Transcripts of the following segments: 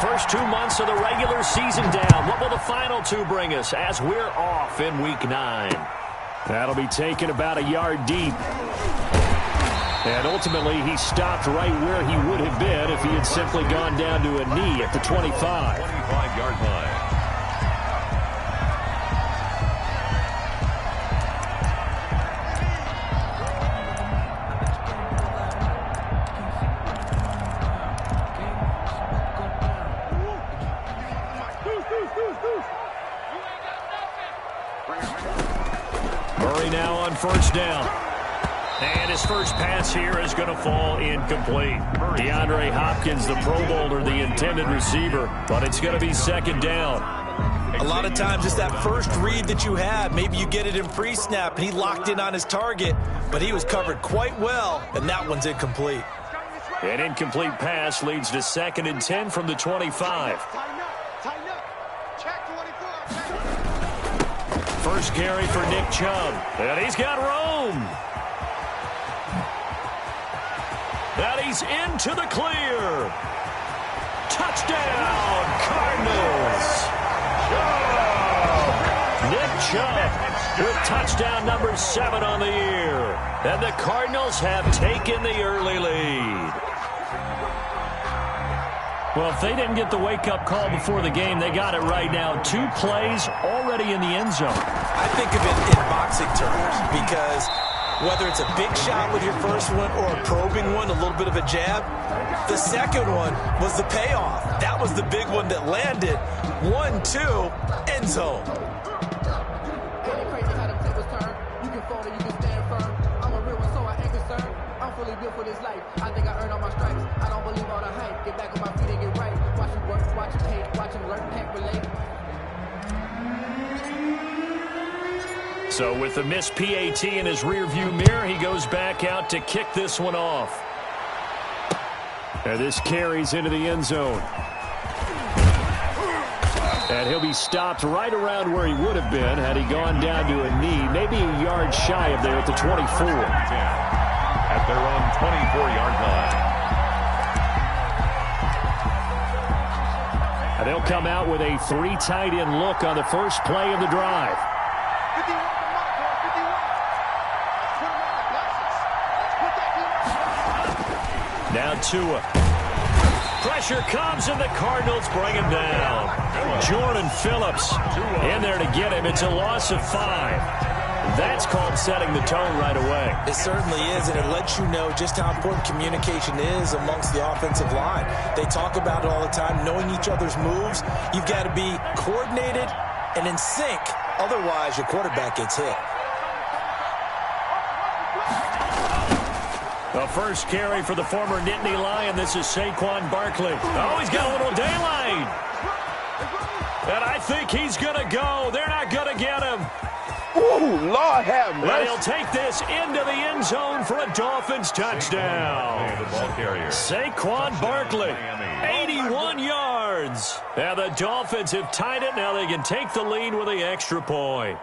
First 2 months of the regular season down. What will the final two bring us as we're off in Week 9? That'll be taken about a yard deep. And ultimately, he stopped right where he would have been if he had simply gone down to a knee at the 25. 25-yard line. Murray now on first down. And his first pass here is going to fall incomplete. DeAndre Hopkins, the Pro Bowler, the intended receiver, but it's going to be second down. A lot of times it's that first read that you have. Maybe you get it in pre-snap, and he locked in on his target, but he was covered quite well, and that one's incomplete. An incomplete pass leads to 2nd and 10 from the 25. First carry for Nick Chubb, and he's got room. And he's into the clear. Touchdown, Cardinals. Nick Chubb with touchdown number 7 on the year. And the Cardinals have taken the early lead. Well, if they didn't get the wake-up call before the game, they got it right now. 2 plays already in the end zone. I think of it in boxing terms because whether it's a big shot with your first one or a probing one, a little bit of a jab, the second one was the payoff. That was the big one that landed. 1-2, end zone. For this life, I think I earned all my stripes. I don't believe all the hype. Get back on my feet and get right. Watch him work, watch him hate, watch him learn, can't relate. So with the missed PAT in his rearview mirror, he goes back out to kick this one off. And this carries into the end zone. And he'll be stopped right around where he would have been had he gone down to a knee, maybe a yard shy of there at the 24. At their own 24-yard line. And they'll come out with a 3 tight end look on the first play of the drive. Now Tua. Pressure comes and the Cardinals bring him down. Jordan Phillips in there to get him. It's a loss of 5. That's called setting the tone right away. It certainly is, and it lets you know just how important communication is amongst the offensive line. They talk about it all the time, knowing each other's moves. You've got to be coordinated and in sync. Otherwise, your quarterback gets hit. The first carry for the former Nittany Lion. This is Saquon Barkley. Oh, he's got a little daylight. And I think he's going to go. They're not going to get him. Ooh, Lord have mercy. But he'll take this into the end zone for a Dolphins touchdown. Saquon Barkley, 81 yards. And the Dolphins have tied it. Now they can take the lead with the extra point.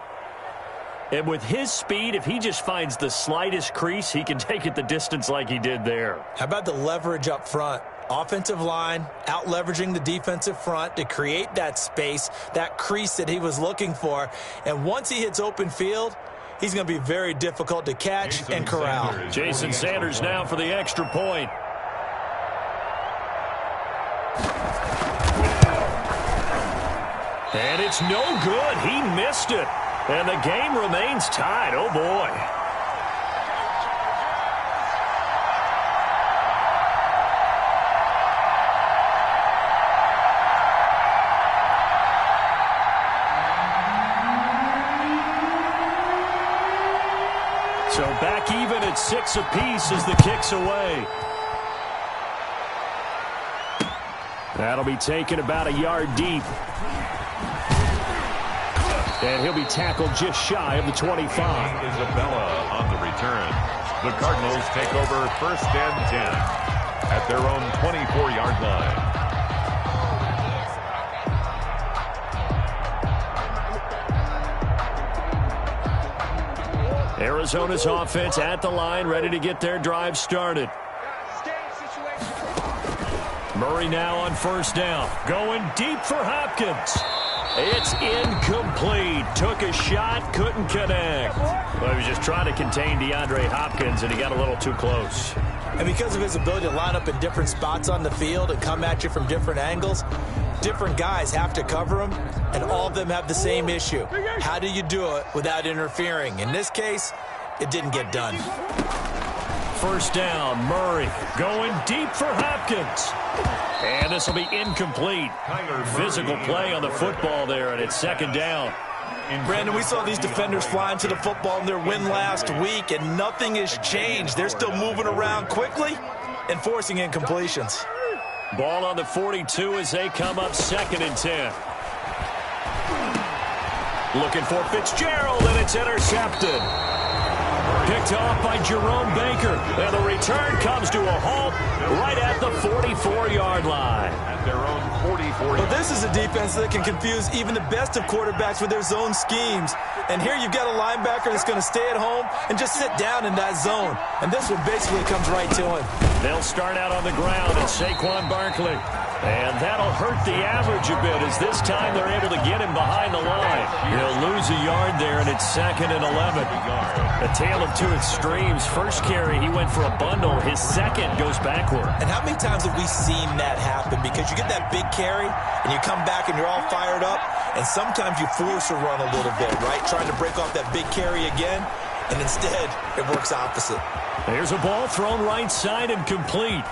And with his speed, if he just finds the slightest crease, he can take it the distance like he did there. How about the leverage up front? Offensive line out-leveraging the defensive front to create that space, that crease that he was looking for. And once he hits open field, he's going to be very difficult to catch and corral. Jason Sanders now for the extra point. And it's no good. He missed it. And the game remains tied. Oh, boy. So back even at 6 apiece as the kick's away. That'll be taken about a yard deep. And he'll be tackled just shy of the 25. Isabella on the return. The Cardinals take over 1st and 10 at their own 24-yard line. Arizona's offense at the line, ready to get their drive started. Murray now on first down. Going deep for Hopkins. It's incomplete. Took a shot, couldn't connect. Well, he was just trying to contain DeAndre Hopkins, and he got a little too close. And because of his ability to line up in different spots on the field and come at you from different angles, different guys have to cover him, and all of them have the same issue. How do you do it without interfering? In this case, it didn't get done. First down, Murray going deep for Hopkins. And this will be incomplete. Physical play on the football there, and it's second down. Brandon, we saw these defenders flying to the football in their win last week, and nothing has changed. They're still moving around quickly and forcing incompletions. Ball on the 42 as they come up 2nd and 10. Looking for Fitzgerald, and it's intercepted. Picked off by Jerome Baker. And the return comes to a halt right at the 44-yard line. At their own 44. Well, this is a defense that can confuse even the best of quarterbacks with their zone schemes. And here you've got a linebacker that's going to stay at home and just sit down in that zone. And this one basically comes right to him. They'll start out on the ground at Saquon Barkley. And that'll hurt the average a bit as this time they're able to get him behind the line. He'll lose a yard there, and it's 2nd and 11. A tale of two extremes. First carry, he went for a bundle. His second goes backward. And how many times have we seen that happen? Because you get that big carry, and you come back and you're all fired up, and sometimes you force a run a little bit, right? Trying to break off that big carry again, and instead it works opposite. There's a ball thrown right side and complete.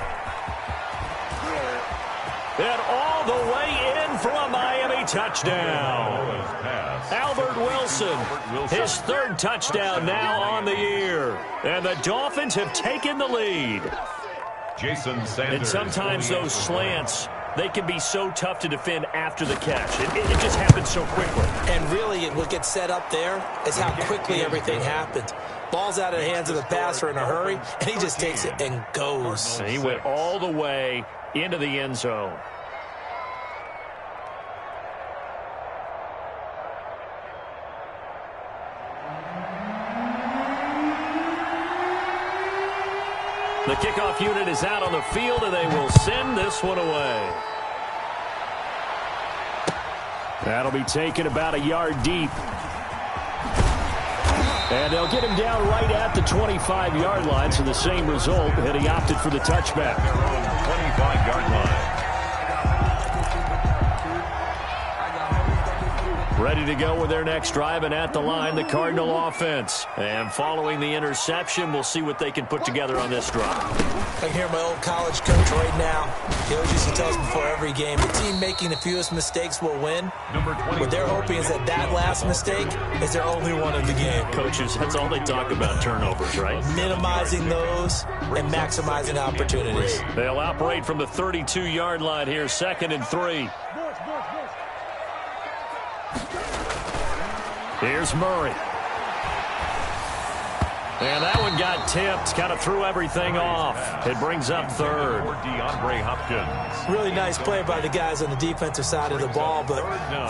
And all the way in for a Miami touchdown. Albert Wilson, his 3rd touchdown now on the year. And the Dolphins have taken the lead. Jason Sanders. And sometimes those slants, they can be so tough to defend after the catch. It just happens so quickly. And really, what gets set up there is how quickly everything happens. Ball's out of the hands of the passer in a hurry, and he just takes it and goes. And he went all the way into the end zone. The kickoff unit is out on the field, and they will send this one away. That'll be taken about a yard deep. And they'll get him down right at the 25-yard line, so the same result, and he opted for the touchback. 25-yard line. Ready to go with their next drive, and at the line, the Cardinal offense. And following the interception, we'll see what they can put together on this drive. I can hear my old college coach right now. He always used to tell us before every game, the team making the fewest mistakes will win. What they're hoping is that last mistake is their only one of the game. Coaches, that's all they talk about, turnovers, right? Minimizing those and maximizing opportunities. They'll operate from the 32-yard line here, 2nd and 3. Here's Murray. And that one got tipped, kind of threw everything off. It brings up 3rd. DeAndre Hopkins. Really nice play by the guys on the defensive side of the ball, but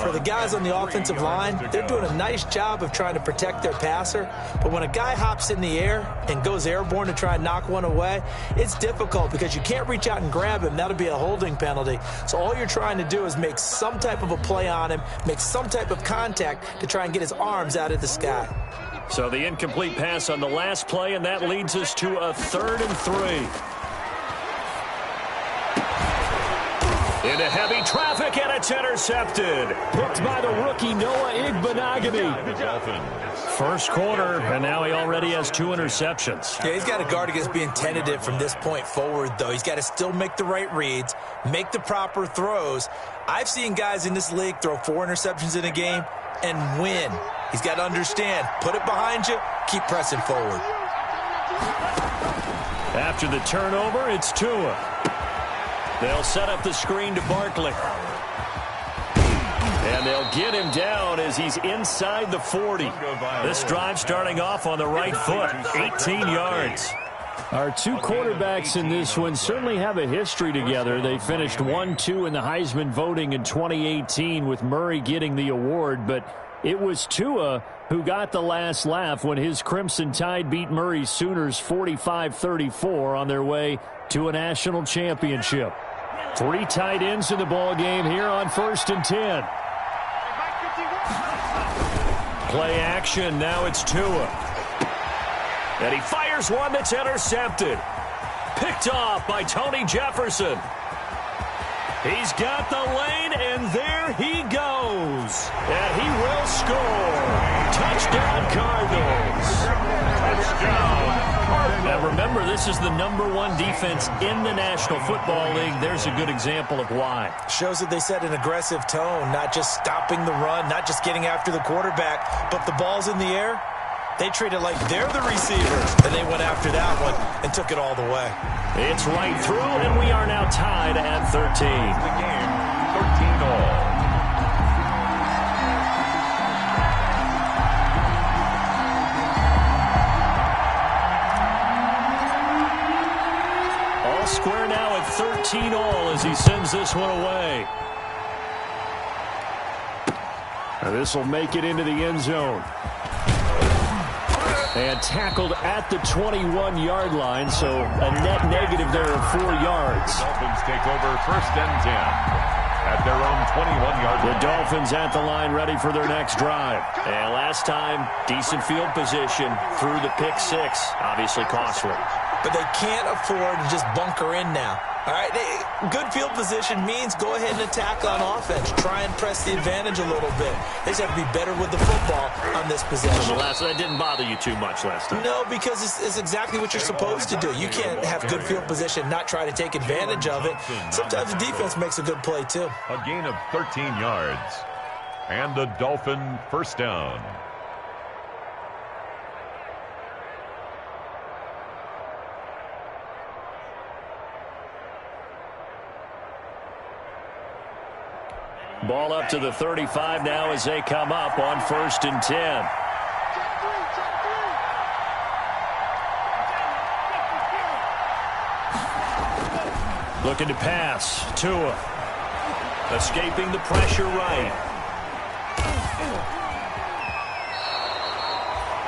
for the guys on the offensive line, they're doing a nice job of trying to protect their passer. But when a guy hops in the air and goes airborne to try and knock one away, it's difficult because you can't reach out and grab him. That'll be a holding penalty. So all you're trying to do is make some type of a play on him, make some type of contact to try and get his arms out of the sky. So the incomplete pass on the last play, and that leads us to a 3rd and 3. Into heavy traffic, and it's intercepted. Picked by the rookie Noah Igbenogany. First quarter, and now he already has 2 interceptions. Yeah, he's got to guard against being tentative from this point forward, though. He's got to still make the right reads, make the proper throws. I've seen guys in this league throw 4 interceptions in a game and win. He's got to understand, put it behind you, keep pressing forward. After the turnover, it's Tua. They'll set up the screen to Barkley. And they'll get him down as he's inside the 40. This drive starting off on the right foot, 18 yards. Our 2 quarterbacks in this one certainly have a history together. They finished 1-2 in the Heisman voting in 2018 with Murray getting the award, but it was Tua who got the last laugh when his Crimson Tide beat Murray's Sooners 45-34 on their way to a national championship. Three tight ends in the ball game here on 1st and 10. Play action. Now it's Tua. And he fires one that's intercepted. Picked off by Tony Jefferson. He's got the lane, and there he goes. And he will score. Touchdown, Cardinals. Touchdown. Now remember, this is the #1 defense in the National Football League. There's a good example of why. Shows that they set an aggressive tone, not just stopping the run, not just getting after the quarterback, but the ball's in the air. They treat it like they're the receivers, and they went after that one and took it all the way. It's right through, and we are now tied at 13. The game, 13-all. All square now at 13-all as he sends this one away. Now this will make it into the end zone. And tackled at the 21-yard line, so a net negative there of 4 yards. The Dolphins take over 1st and 10 at their own 21-yard line. The Dolphins at the line ready for their next drive. And last time, decent field position through the pick six. Obviously costly. But they can't afford to just bunker in now. All right, good field position means go ahead and attack on offense. Try and press the advantage a little bit. They just have to be better with the football on this possession. That didn't bother you too much last time. No, because it's exactly what you're supposed to do. You can't have good field position, not try to take advantage of it. Sometimes the defense makes a good play, too. A gain of 13 yards. And the Dolphin 1st down. Ball up to the 35 now as they come up on 1st and 10. Looking to pass. Tua. Escaping the pressure right.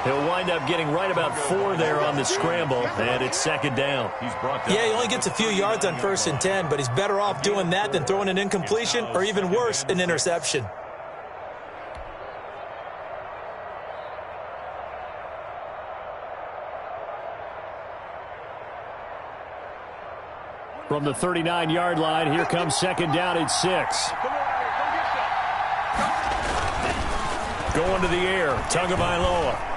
He'll wind up getting right about 4 there on the scramble, and it's 2nd down. He's brought down. Yeah, he only gets a few yards on 1st and 10, but he's better off doing that than throwing an incompletion or even worse, an interception. From the 39-yard line, here comes 2nd down at 6. Going to the air, Tagovailoa.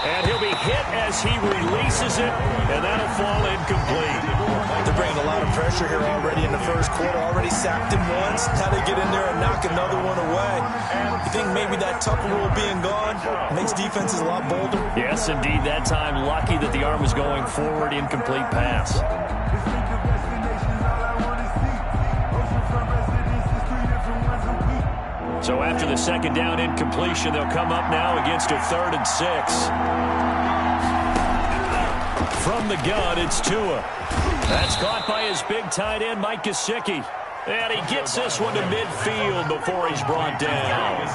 And he'll be hit as he releases it, and that'll fall incomplete. They're bringing a lot of pressure here already in the 1st quarter. Already sacked him once. Now they get in there and knock another one away. You think maybe that Tucker rule being gone makes defenses a lot bolder? Yes, indeed. That time, lucky that the arm was going forward, incomplete pass. So after the 2nd down incompletion, they'll come up now against a 3rd and 6. From the gun, it's Tua. That's caught by his big tight end, Mike Gesicki. And he gets this one to midfield before he's brought down.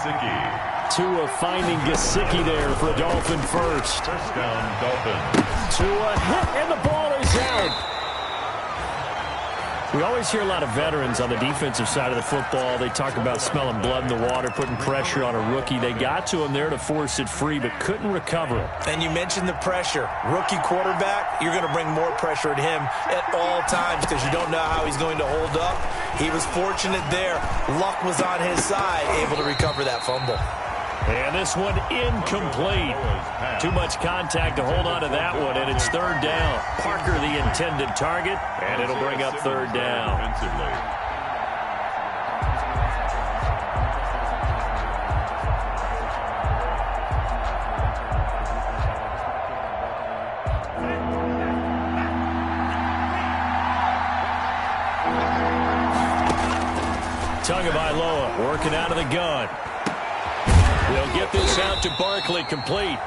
Tua finding Gesicki there for a Dolphin first. 1st down, Dolphins. Tua hit, and the ball is out. We always hear a lot of veterans on the defensive side of the football. They talk about smelling blood in the water, putting pressure on a rookie. They got to him there to force it free, but couldn't recover it. And you mentioned the pressure. Rookie quarterback, you're going to bring more pressure at him at all times because you don't know how he's going to hold up. He was fortunate there. Luck was on his side, able to recover that fumble. And this one incomplete. Too much contact to hold on to that one, and it's 3rd down. Parker the intended target, and it'll bring up 3rd down. Tagovailoa working out of the gun. He'll get this out to Barkley, complete.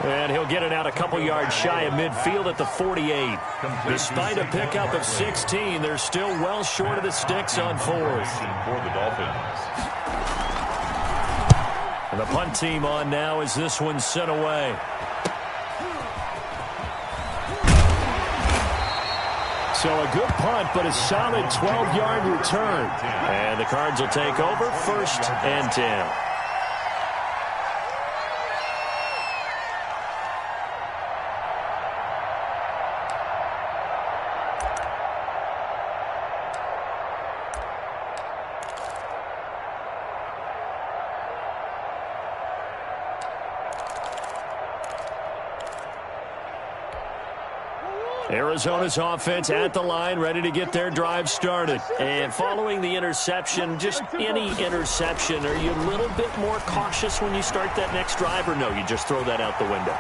And he'll get it out a couple yards shy of midfield at the 48. Despite a pickup of 16, they're still well short of the sticks on 4th. For the Dolphins. And the punt team on now as this one's sent away. So a good punt, but a solid 12-yard return. And the Cards will take over 1st and 10. Arizona's offense at the line, ready to get their drive started. And following the interception, just any interception, are you a little bit more cautious when you start that next drive, or no, you just throw that out the window?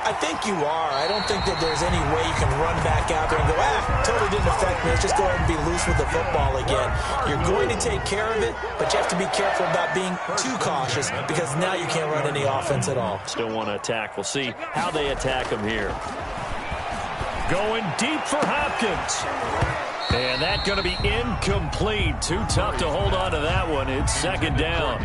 I think you are. I don't think that there's any way you can run back out there and go, totally didn't affect me. Let's just go ahead and be loose with the football again. You're going to take care of it, but you have to be careful about being too cautious because now you can't run any offense at all. Still want to attack. We'll see how they attack them here. Going deep for Hopkins. And that's going to be incomplete. Too tough to hold on to that one. It's 2nd down.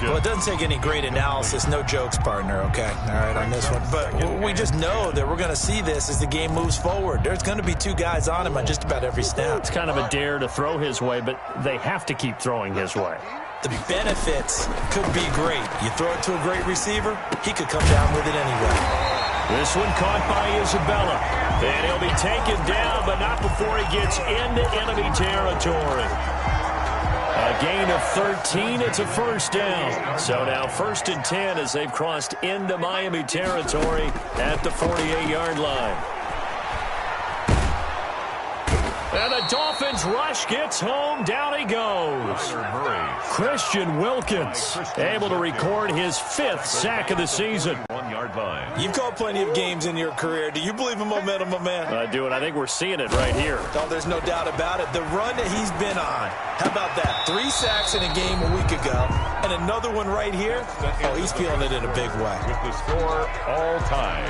Well, it doesn't take any great analysis. No jokes, partner, okay? All right, on this one. But we just know that we're going to see this as the game moves forward. There's going to be 2 guys on him on just about every snap. It's kind of a dare to throw his way, but they have to keep throwing his way. The benefits could be great. You throw it to a great receiver, he could come down with it anyway. This one caught by Isabella. And he'll be taken down, but not before he gets into enemy territory. A gain of 13. It's a 1st down. So now 1st and 10 as they've crossed into Miami territory at the 48-yard line. And the Dolphins rush gets home. Down he goes. Christian Wilkins able to record his 5th sack of the season. 1-yard line. You've called plenty of games in your career. Do you believe in momentum, my man? I do, and I think we're seeing it right here. Oh, there's no doubt about it. The run that he's been on. How about that? 3 sacks in a game a week ago, and another one right here. Oh, he's feeling it in a big way. With the score all time.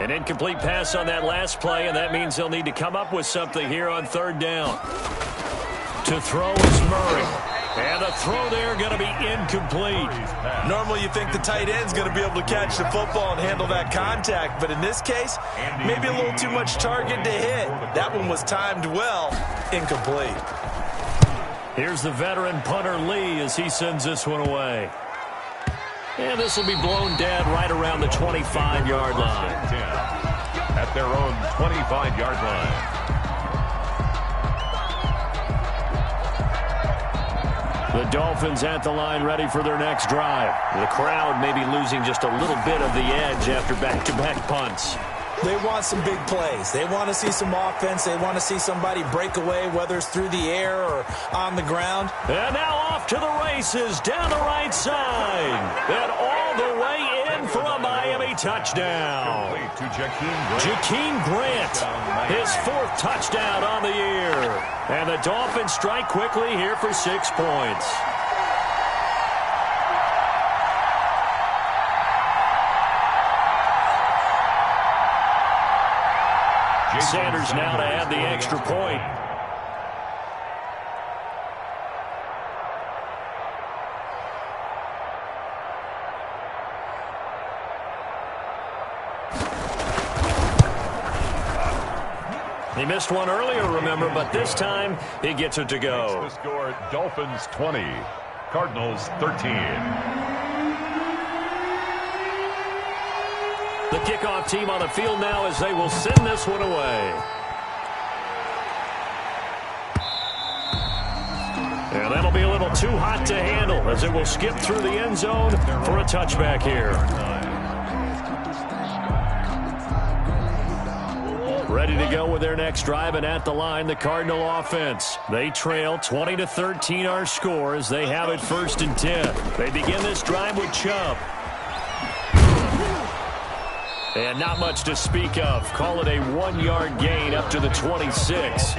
An incomplete pass on that last play, and that means they'll need to come up with something here on 3rd down. To throw is Murray. And the throw there going to be incomplete. Normally you think the tight end's going to be able to catch the football and handle that contact, but in this case, maybe a little too much target to hit. That one was timed well. Incomplete. Here's the veteran punter Lee as he sends this one away. And this will be blown dead right around the 25-yard line. At their own 25-yard line. The Dolphins at the line ready for their next drive. The crowd may be losing just a little bit of the edge after back-to-back punts. They want some big plays. They want to see some offense. They want to see somebody break away, whether it's through the air or on the ground. And now off to the races down the right side. And all the way in for a Miami touchdown. To Jakeem Grant, his 4th touchdown on the year. And the Dolphins strike quickly here for 6 points. Sanders now to add the extra point. He missed one earlier, remember, but this time he gets it to go. The score, Dolphins 20, Cardinals 13. The kickoff team on the field now as they will send this one away. And that'll be a little too hot to handle as it will skip through the end zone for a touchback here. Ready to go with their next drive, and at the line, the Cardinal offense. They trail 20-13 our score as they have it 1st and 10. They begin this drive with Chubb. And not much to speak of. Call it a 1-yard gain up to the 26.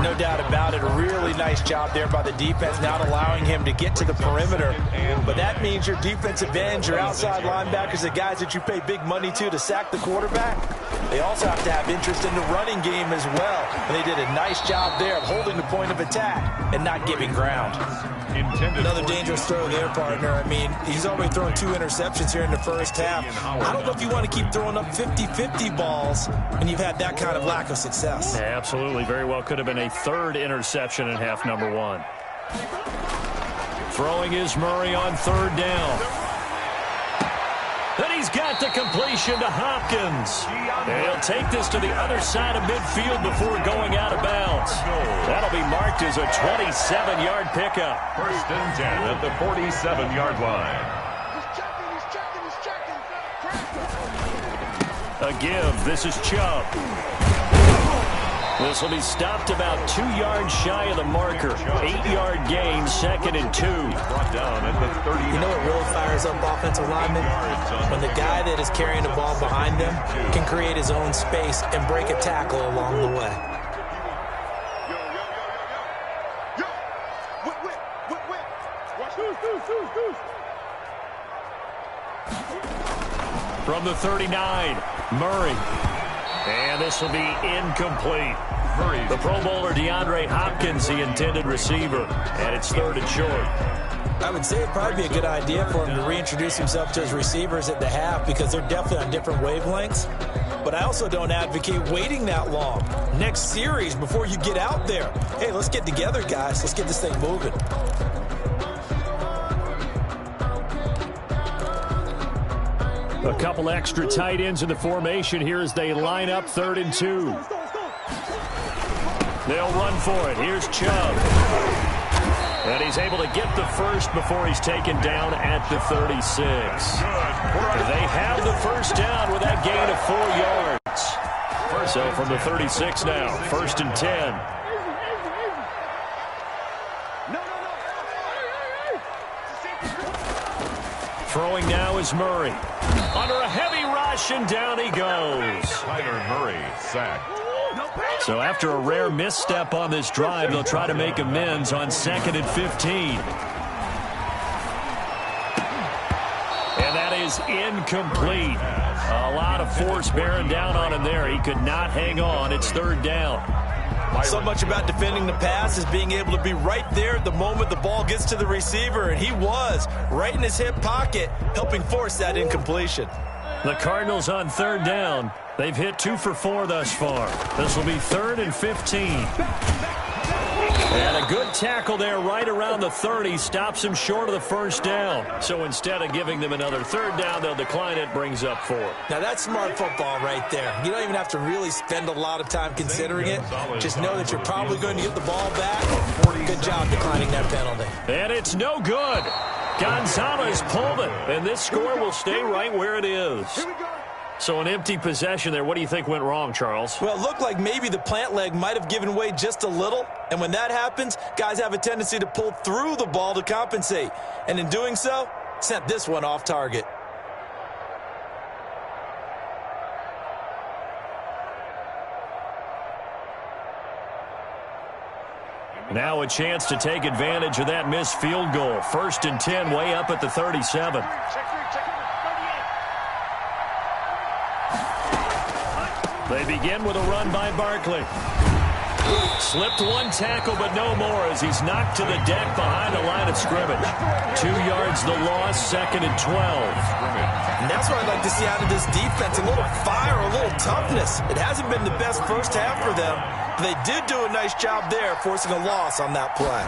No doubt about it. A really nice job there by the defense, not allowing him to get to the perimeter. But that means your defensive ends, your outside linebackers, the guys that you pay big money to sack the quarterback, they also have to have interest in the running game as well. And they did a nice job there of holding the point of attack and not giving ground. Another dangerous throw there, partner. I mean, he's already thrown 2 interceptions here in the first half. I don't know if you want to keep throwing up 50-50 balls when you've had that kind of lack of success. Yeah, absolutely. Very well could have been a 3rd interception in half number 1. Throwing is Murray on 3rd down. And he's got the completion to Hopkins. And he'll take this to the other side of midfield before going out of bounds. That'll be marked as a 27-yard pickup. 1st and 10 at the 47-yard line. A give. This is Chubb. This will be stopped about 2 yards shy of the marker. 8-yard gain, 2nd and 2. Brought down at the 30. You know what really fires up offensive linemen? When the guy that is carrying the ball behind them can create his own space and break a tackle along the way. From the 39, Murray. And this will be incomplete. The Pro Bowler DeAndre Hopkins, the intended receiver. And it's 3rd and short. I would say it'd probably be a good idea for him to reintroduce himself to his receivers at the half because they're definitely on different wavelengths. But I also don't advocate waiting that long. Next series before you get out there. Hey, let's get together, guys. Let's get this thing moving. A couple extra tight ends in the formation here as they line up 3rd and 2. They'll run for it. Here's Chubb. And he's able to get the first before he's taken down at the 36. They have the first down with that gain of 4 yards. So from the 36 now, 1st and 10. Throwing now is Murray. Under a heavy rush, and down he goes. Tyler Murray sacked. So after a rare misstep on this drive, they'll try to make amends on 2nd and 15. And that is incomplete. A lot of force bearing down on him there. He could not hang on. It's 3rd down. So much about defending the pass is being able to be right there at the moment the ball gets to the receiver, and he was right in his hip pocket, helping force that incompletion. The Cardinals on 3rd down. They've hit 2 for 4 thus far. This will be 3rd and 15. And a good tackle there right around the 30 stops him short of the first down. So instead of giving them another 3rd down, they'll decline it, brings up 4. Now that's smart football right there. You don't even have to really spend a lot of time considering it. Just know that you're probably going to get the ball back. Good job declining that penalty. And it's no good. Gonzalez pulled it, and this score will stay right where it is. So an empty possession there. What do you think went wrong, Charles? Well, it looked like maybe the plant leg might have given way just a little. And when that happens, guys have a tendency to pull through the ball to compensate. And in doing so, sent this one off target. Now a chance to take advantage of that missed field goal. 1st and 10, way up at the 37. They begin with a run by Barkley. Slipped one tackle, but no more as he's knocked to the deck behind the line of scrimmage. 2 yards the loss, 2nd and 12. And that's what I'd like to see out of this defense, a little fire, a little toughness. It hasn't been the best first half for them, but they did do a nice job there, forcing a loss on that play.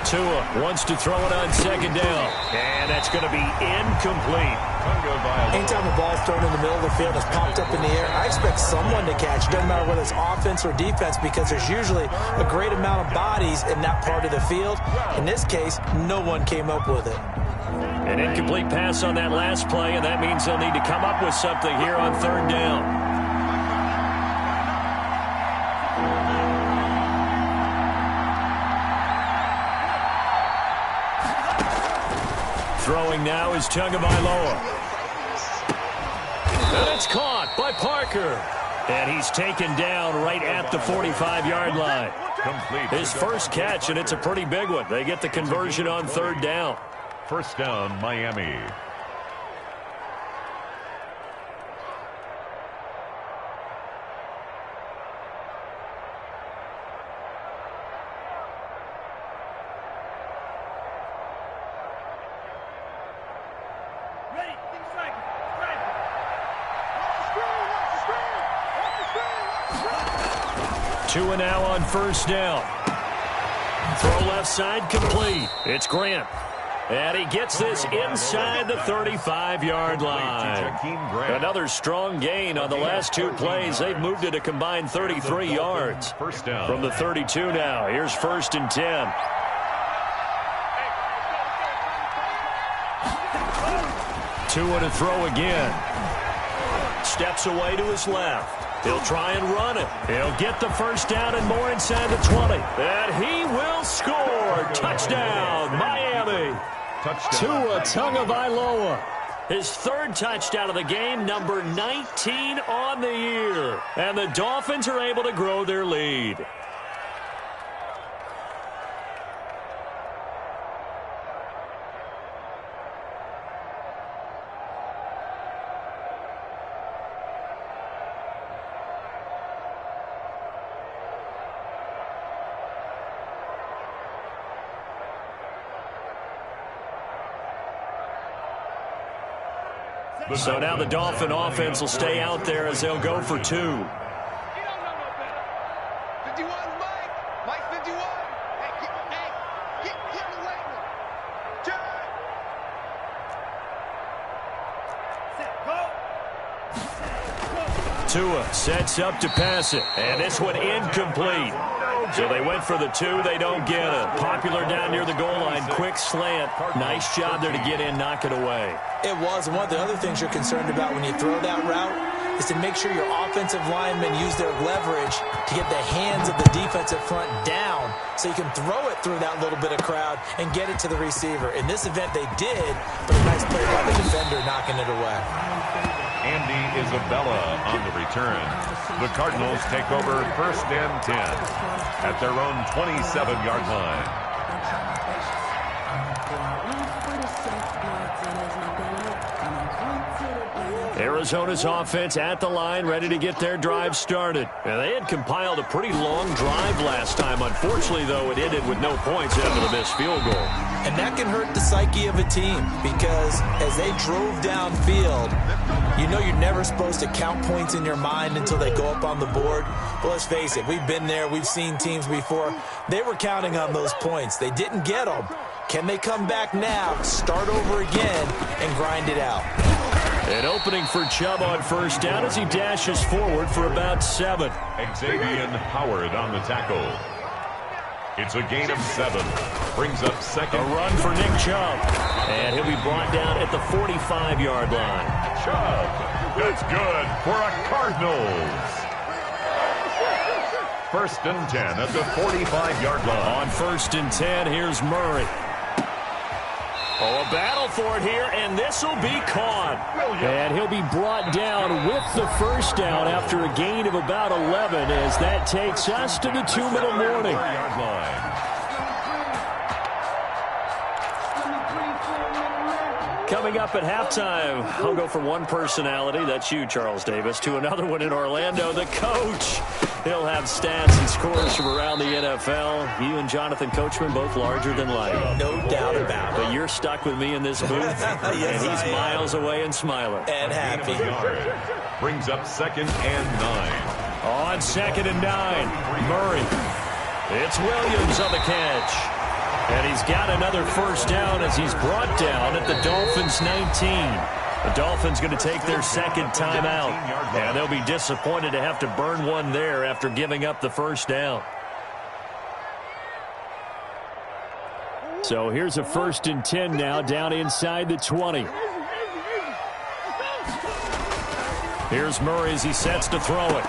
Tua wants to throw it on 2nd down, and that's going to be incomplete. Anytime a ball's thrown in the middle of the field, it's popped up in the air, I expect someone to catch. Doesn't matter whether it's offense or defense, because there's usually a great amount of bodies in that part of the field. In this case, no one came up with it. An incomplete pass on that last play, and that means they'll need to come up with something here on 3rd down. Throwing now is Tagovailoa. And it's caught by Parker. And he's taken down right at the 45-yard line. His first catch, and it's a pretty big one. They get the conversion on 3rd down. 1st down, Miami. Tua now on first down. Throw left side complete. It's Grant. And he gets this inside the 35-yard line. Another strong gain on the last two plays. They've moved it a combined 33 yards. First down. From the 32 now. Here's 1st and 10. Tua to throw again. Steps away to his left. He'll try and run it. He'll get the first down and more inside the 20. And he will score. Touchdown, Miami. Tua Tagovailoa. His 3rd touchdown of the game, number 19 on the year. And the Dolphins are able to grow their lead. So now the Dolphin offense will stay out there as they'll go for 2. Tua sets up to pass it. And this one incomplete. So they went for the 2. They don't get it. Popular down near the goal line. Quick slant. Nice job there to get in, knock it away. It was. And one of the other things you're concerned about when you throw that route is to make sure your offensive linemen use their leverage to get the hands of the defensive front down so you can throw it through that little bit of crowd and get it to the receiver. In this event, they did, but a nice play by the defender knocking it away. Andy Isabella on the return. The Cardinals take over 1st and 10 at their own 27-yard line. Arizona's offense at the line, ready to get their drive started. And they had compiled a pretty long drive last time. Unfortunately, though, it ended with no points after the missed field goal. And that can hurt the psyche of a team because as they drove downfield, you know you're never supposed to count points in your mind until they go up on the board. But let's face it, we've been there. We've seen teams before. They were counting on those points. They didn't get them. Can they come back now, start over again, and grind it out? An opening for Chubb on first down as he dashes forward for about 7. Xavier Howard on the tackle. It's a gain of 7. Brings up 2nd. A run for Nick Chubb. And he'll be brought down at the 45-yard line. Chubb. That's good for a Cardinals. 1st and 10 at the 45-yard line. On 1st and 10, here's Murray. Oh, a battle for it here, and this will be caught. And he'll be brought down with the first down after a gain of about 11 as that takes us to the 2-minute warning. Coming up at halftime, I'll go from one personality, that's you, Charles Davis, to another one in Orlando, the coach. He'll have stats and scores from around the NFL. You and Jonathan Coachman, both larger than life. No doubt about it. But you're stuck with me in this booth, yes, and he's miles away and smiling. And happy. Brings up 2nd and 9. On 2nd and 9, Murray. It's Williams on the catch. And he's got another first down as he's brought down at the Dolphins' 19. The Dolphins going to take their 2nd timeout. And they'll be disappointed to have to burn one there after giving up the first down. So here's a 1st and 10 now down inside the 20. Here's Murray as he sets to throw it.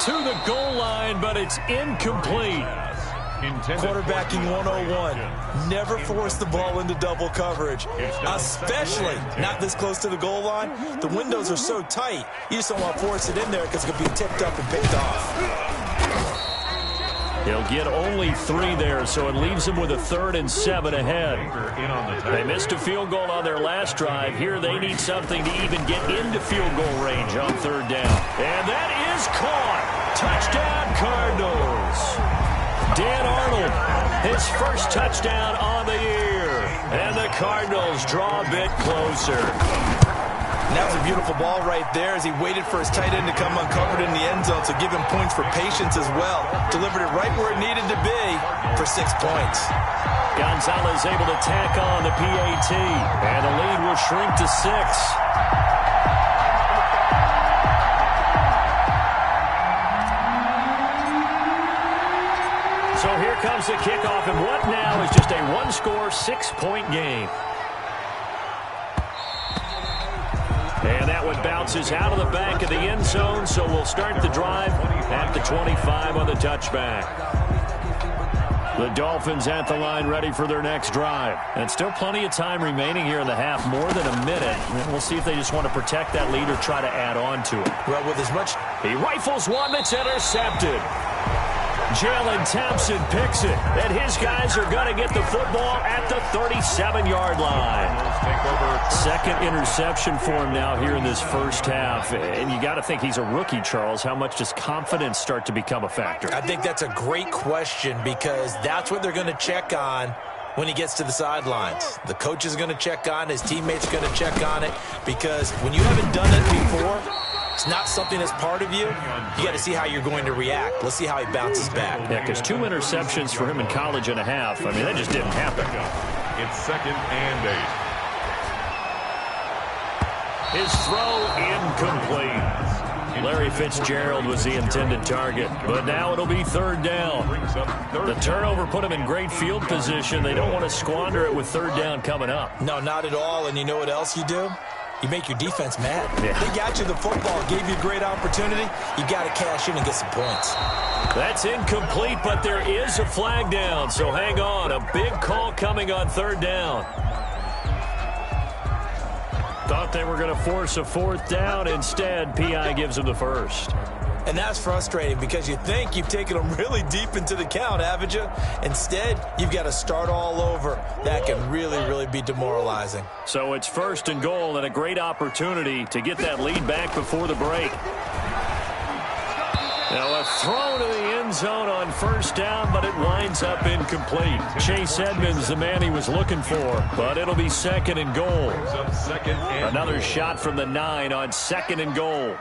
To the goal line, but it's incomplete. Quarterbacking 101. Never force the ball into double coverage, especially not this close to the goal line. The windows are so tight, you just don't want to force it in there because it could be tipped up and picked off. He'll get only 3 there, so it leaves him with a 3rd and 7 ahead. They missed a field goal on their last drive. Here they need something to even get into field goal range on 3rd down. And that is caught. Touchdown, Cardinals. Dan Arnold, his first touchdown on the year. And the Cardinals draw a bit closer. That was a beautiful ball right there as he waited for his tight end to come uncovered in the end zone, so give him points for patience as well. Delivered it right where it needed to be for 6 points. Gonzalez able to tack on the PAT, and the lead will shrink to 6. So here comes the kickoff, and what now is just a one-score, 6-point game. And that one bounces out of the back of the end zone, so we'll start the drive at the 25 on the touchback. The Dolphins at the line ready for their next drive. And still plenty of time remaining here in the half, more than a minute. And we'll see if they just want to protect that lead or try to add on to it. Well, with as much... He rifles one that's intercepted. Jalen Thompson picks it, and his guys are going to get the football at the 37-yard line. Second interception for him now here in this first half. And you got to think he's a rookie, Charles. How much does confidence start to become a factor? I think that's a great question because that's what they're going to check on when he gets to the sidelines. The coach is going to check on, his teammates are going to check on it, because when you haven't done it before, it's not something that's part of you. You got to see how you're going to react. Let's see how he bounces back. Yeah, because 2 interceptions for him in college and a half. I mean, that just didn't happen. It's 2nd and 8. His throw incomplete. Larry Fitzgerald was the intended target, but now it'll be 3rd down. The turnover put him in great field position. They don't want to squander it with 3rd down coming up. No, not at all. And you know what else you do? You make your defense mad. Yeah. They got you the football, gave you a great opportunity. You got to cash in and get some points. That's incomplete, but there is a flag down, so hang on. A big call coming on 3rd down. Thought they were going to force a 4th down. Instead, P.I. gives them the first. And that's frustrating because you think you've taken them really deep into the count, haven't you? Instead, you've got to start all over. That can really, really be demoralizing. So it's 1st and goal and a great opportunity to get that lead back before the break. Now a throw to the end zone on 1st down, but it winds up incomplete. Chase Edmonds, the man he was looking for, but it'll be 2nd and goal. Another shot from the 9 on 2nd and goal.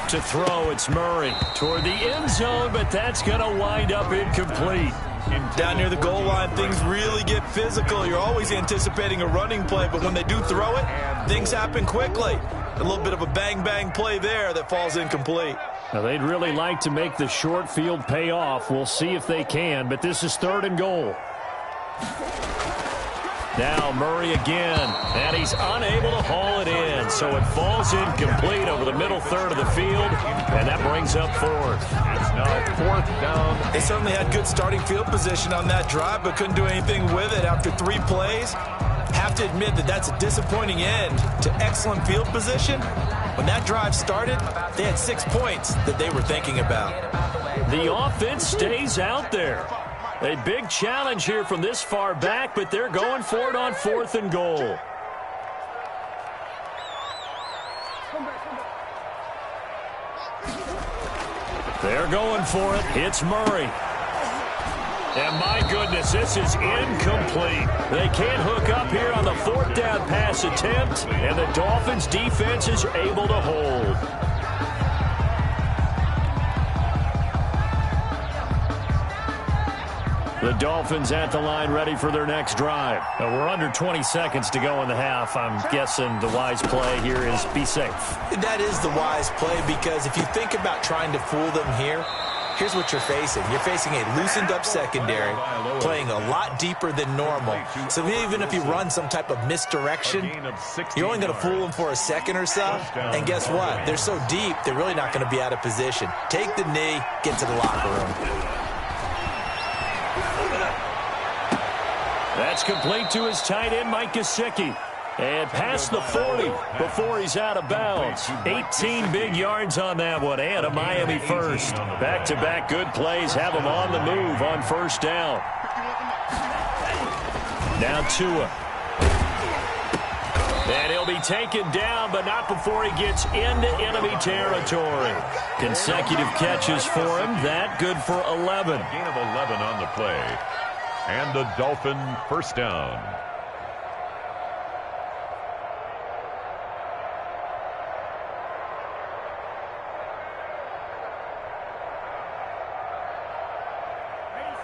To throw, it's Murray toward the end zone, but that's going to wind up incomplete. Down near the goal line, things really get physical. You're always anticipating a running play, but when they do throw it, things happen quickly. A little bit of a bang-bang play there that falls incomplete. Now, they'd really like to make the short field pay off. We'll see if they can, but this is 3rd and goal. Now Murray again, and he's unable to haul it in, so it falls incomplete over the middle 3rd of the field, and that brings up 4th. It's now 4th down. They certainly had good starting field position on that drive, but couldn't do anything with it after 3 plays. Have to admit that that's a disappointing end to excellent field position. When that drive started, they had 6 points that they were thinking about. The offense stays out there. A big challenge here from this far back, but they're going for it on 4th and goal. They're going for it. It's Murray. And my goodness, this is incomplete. They can't hook up here on the 4th down pass attempt, and the Dolphins defense is able to hold. The Dolphins at the line ready for their next drive. We're under 20 seconds to go in the half. I'm guessing the wise play here is be safe. That is the wise play because if you think about trying to fool them here, here's what you're facing. You're facing a loosened up secondary, playing a lot deeper than normal. So even if you run some type of misdirection, you're only going to fool them for a second or so. And guess what? They're so deep, they're really not going to be out of position. Take the knee, get to the locker room. That's complete to his tight end, Mike Gesicki. And past the 40 before he's out of bounds. 18 big yards on that one, and a Miami first. Back-to-back good plays have him on the move on 1st down. Now Tua. And he'll be taken down, but not before he gets into enemy territory. Consecutive catches for him. That good for 11. Gain of 11 on the play. And the Dolphin 1st down.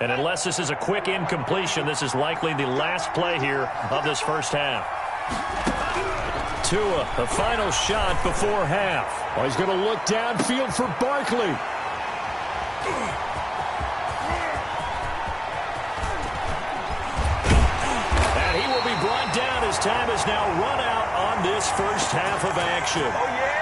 And unless this is a quick incompletion, this is likely the last play here of this first half. Tua, the final shot before half. Well, he's going to look downfield for Barkley. And he will be brought down as time is now run out on this first half of action. Oh, yeah.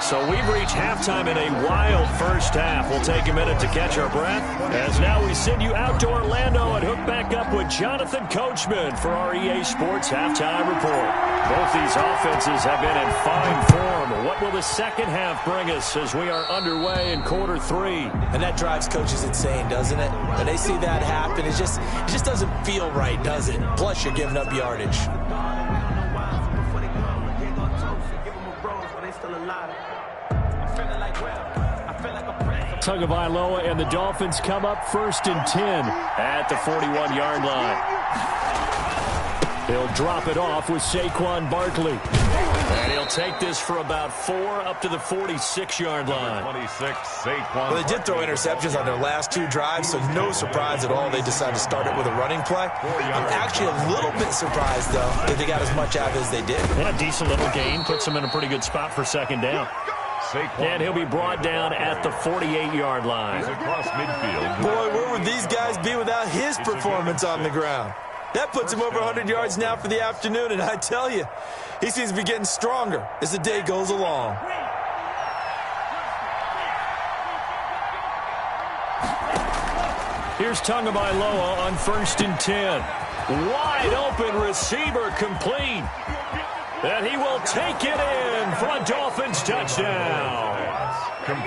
So we've reached halftime in a wild first half. We'll take a minute to catch our breath as now we send you out to Orlando and hook back up with Jonathan Coachman for our EA Sports Halftime Report. Both these offenses have been in fine form. What will the second half bring us as we are underway in quarter 3? And that drives coaches insane, doesn't it? When they see that happen, it just doesn't feel right, does it? Plus, you're giving up yardage. Tagovailoa and the Dolphins come up 1st and 10 at the 41-yard line. They'll drop it off with Saquon Barkley. And he'll take this for about 4 up to the 46-yard line. 26, Saquon. Well, they did throw interceptions on their last 2 drives, so no surprise at all they decided to start it with a running play. I'm actually a little bit surprised, though, that they got as much out of it as they did. Yeah, decent little gain. Puts them in a pretty good spot for second down. And he'll be brought down at the 48-yard line. Across midfield. Boy, where would these guys be without his performance on the ground? That puts him over 100 yards now for the afternoon, and I tell you, he seems to be getting stronger as the day goes along. Here's Tagovailoa on 1st and 10. Wide open receiver complete. And he will take it in for a Dolphins touchdown.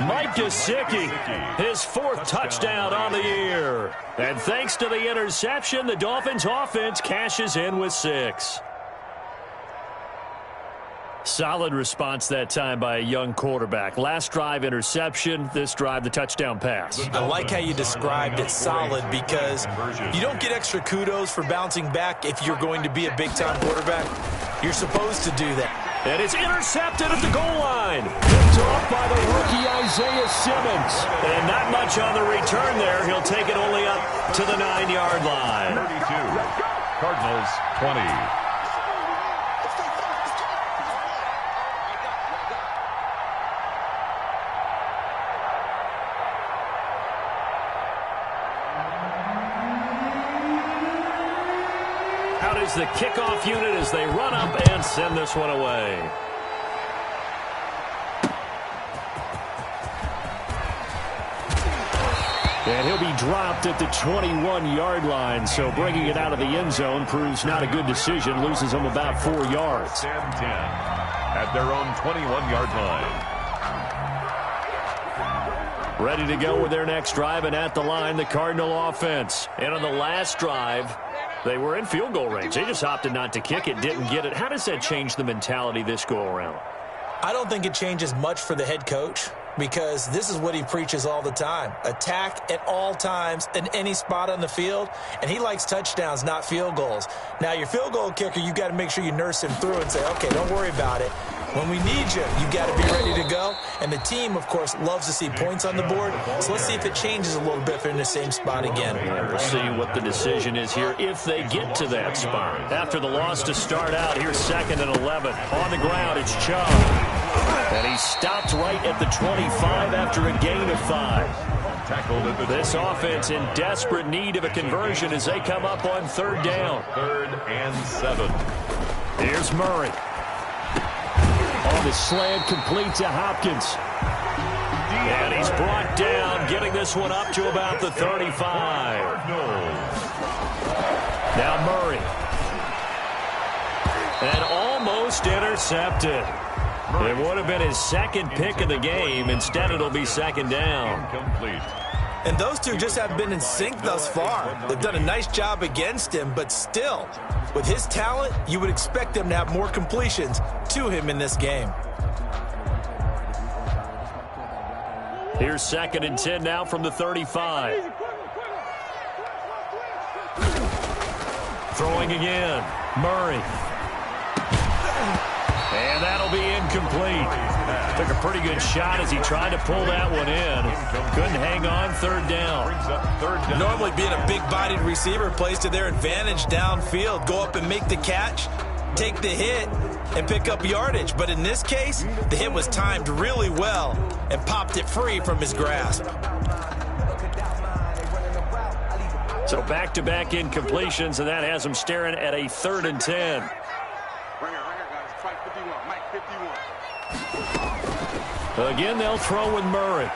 Mike Gesicki, his 4th touchdown on the year. And thanks to the interception, the Dolphins offense cashes in with 6. Solid response that time by a young quarterback. Last drive, interception. This drive, the touchdown pass. I like how you described it solid because you don't get extra kudos for bouncing back if you're going to be a big-time quarterback. You're supposed to do that. And it's intercepted at the goal line. Picked off by the rookie Isaiah Simmons. And not much on the return there. He'll take it only up to the 9-yard line. 32, Cardinals 20. Is the kickoff unit as they run up and send this one away. And he'll be dropped at the 21-yard line, so bringing it out of the end zone proves not a good decision. Loses them about 4 yards. 10 at their own 21-yard line. Ready to go with their next drive, and at the line, the Cardinal offense. And on the last drive, they were in field goal range. They just opted not to kick it, didn't get it. How does that change the mentality this go-around? I don't think it changes much for the head coach because this is what he preaches all the time. Attack at all times in any spot on the field, and he likes touchdowns, not field goals. Now, your field goal kicker, you got to make sure you nurse him through and say, okay, don't worry about it. When we need you, you got to be ready to go. And the team, of course, loves to see points on the board. So let's see if it changes a little bit if they're in the same spot again. We'll see what the decision is here if they get to that spot. After the loss to start out, here's 2nd and 11. On the ground, it's Chubb. And he stopped right at the 25 after a gain of 5. Tackled at the This offense in desperate need of a conversion as they come up on 3rd down. 3rd and 7. Here's Murray. On the slant, complete to Hopkins. And he's brought down, getting this one up to about the 35. Now Murray. And almost intercepted. It would have been his 2nd pick of the game. Instead, it'll be 2nd down. Incomplete. And those two just haven't been in sync thus far. They've done a nice job against him, but still, with his talent, you would expect them to have more completions to him in this game. Here's 2nd and 10 now from the 35. Throwing again. Murray. And that'll be incomplete. Took a pretty good shot as he tried to pull that one in. Couldn't hang on, third down. Normally being a big-bodied receiver plays to their advantage downfield. Go up and make the catch, take the hit, and pick up yardage. But in this case, the hit was timed really well and popped it free from his grasp. So back-to-back incompletions, and that has him staring at a 3rd and 10. Again, they'll throw with Murray.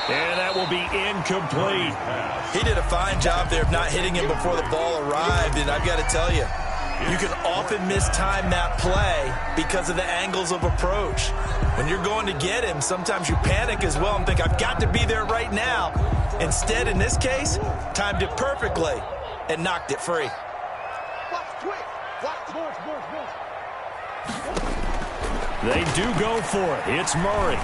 And that will be incomplete. He did a fine job there of not hitting him before the ball arrived, and I've got to tell you, you can often mistime that play because of the angles of approach. When you're going to get him, sometimes you panic as well and think, I've got to be there right now. Instead, in this case, timed it perfectly and knocked it free. They do go for it. It's Murray.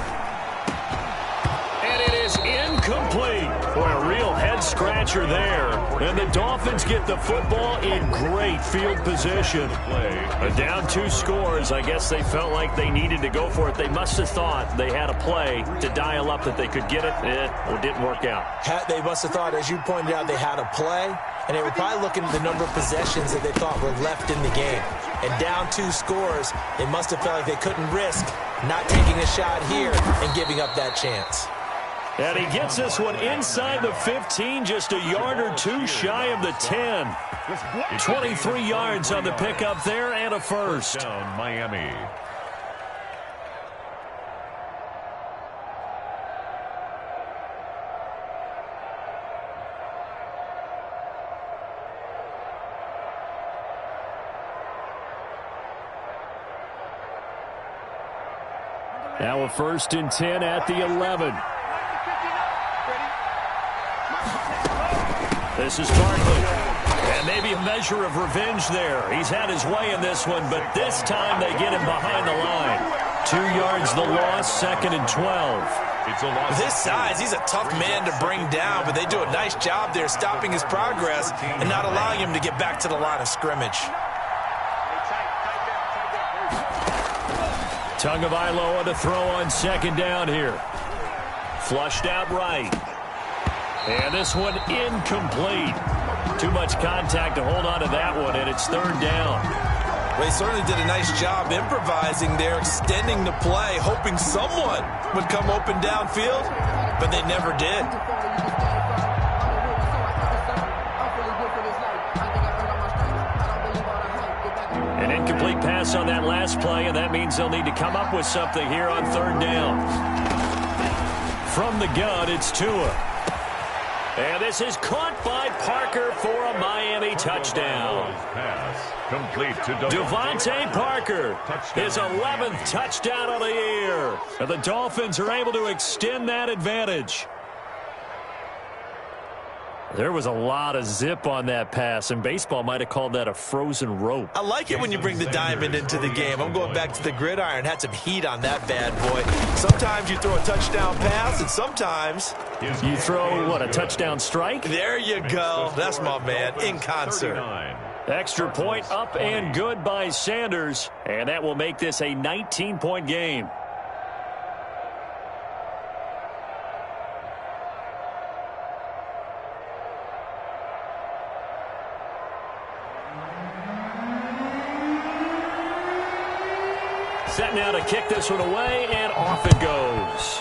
And it is incomplete. Boy, a real head-scratcher there. And the Dolphins get the football in great field position. Down 2 scores. I guess they felt like they needed to go for it. They must have thought they had a play to dial up that they could get it. It didn't work out. They must have thought, as you pointed out, they had a play. And they were probably looking at the number of possessions that they thought were left in the game. And down 2 scores, they must have felt like they couldn't risk not taking a shot here and giving up that chance. And he gets this one inside the 15, just a yard or 2 shy of the 10. 23 yards on the pickup there and a first. Down Miami. Now a 1st and 10 at the 11. This is Barkley. And maybe a measure of revenge there. He's had his way in this one, but this time they get him behind the line. 2 yards the loss, 2nd and 12. With his size, he's a tough man to bring down, but they do a nice job there stopping his progress and not allowing him to get back to the line of scrimmage. Tagovailoa to throw on 2nd down here. Flushed out right. And this one incomplete. Too much contact to hold on to that one, and it's 3rd down. Well, he certainly did a nice job improvising there, extending the play, hoping someone would come open downfield, but they never did. An incomplete pass on that last play, and that means they'll need to come up with something here on 3rd down. From the gun, it's Tua. And this is caught by Parker for a Miami touchdown. Complete to Devontae Parker, his 11th touchdown of the year. And the Dolphins are able to extend that advantage. There was a lot of zip on that pass, and baseball might have called that a frozen rope. I like it when you bring the diamond into the game. I'm going back to the gridiron. Had some heat on that bad boy. Sometimes you throw a touchdown pass, and sometimes you throw, what, a touchdown strike? There you go. That's my man, in concert. Extra point up and good by Sanders, and that will make this a 19-point game. Set now to kick this one away, and off it goes.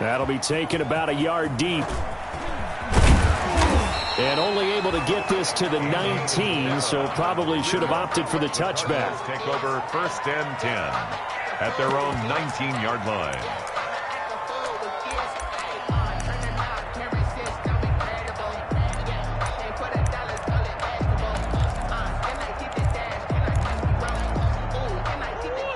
That'll be taken about a yard deep. And only able to get this to the 19, so probably should have opted for the touchback. Take over 1st and 10 at their own 19-yard line.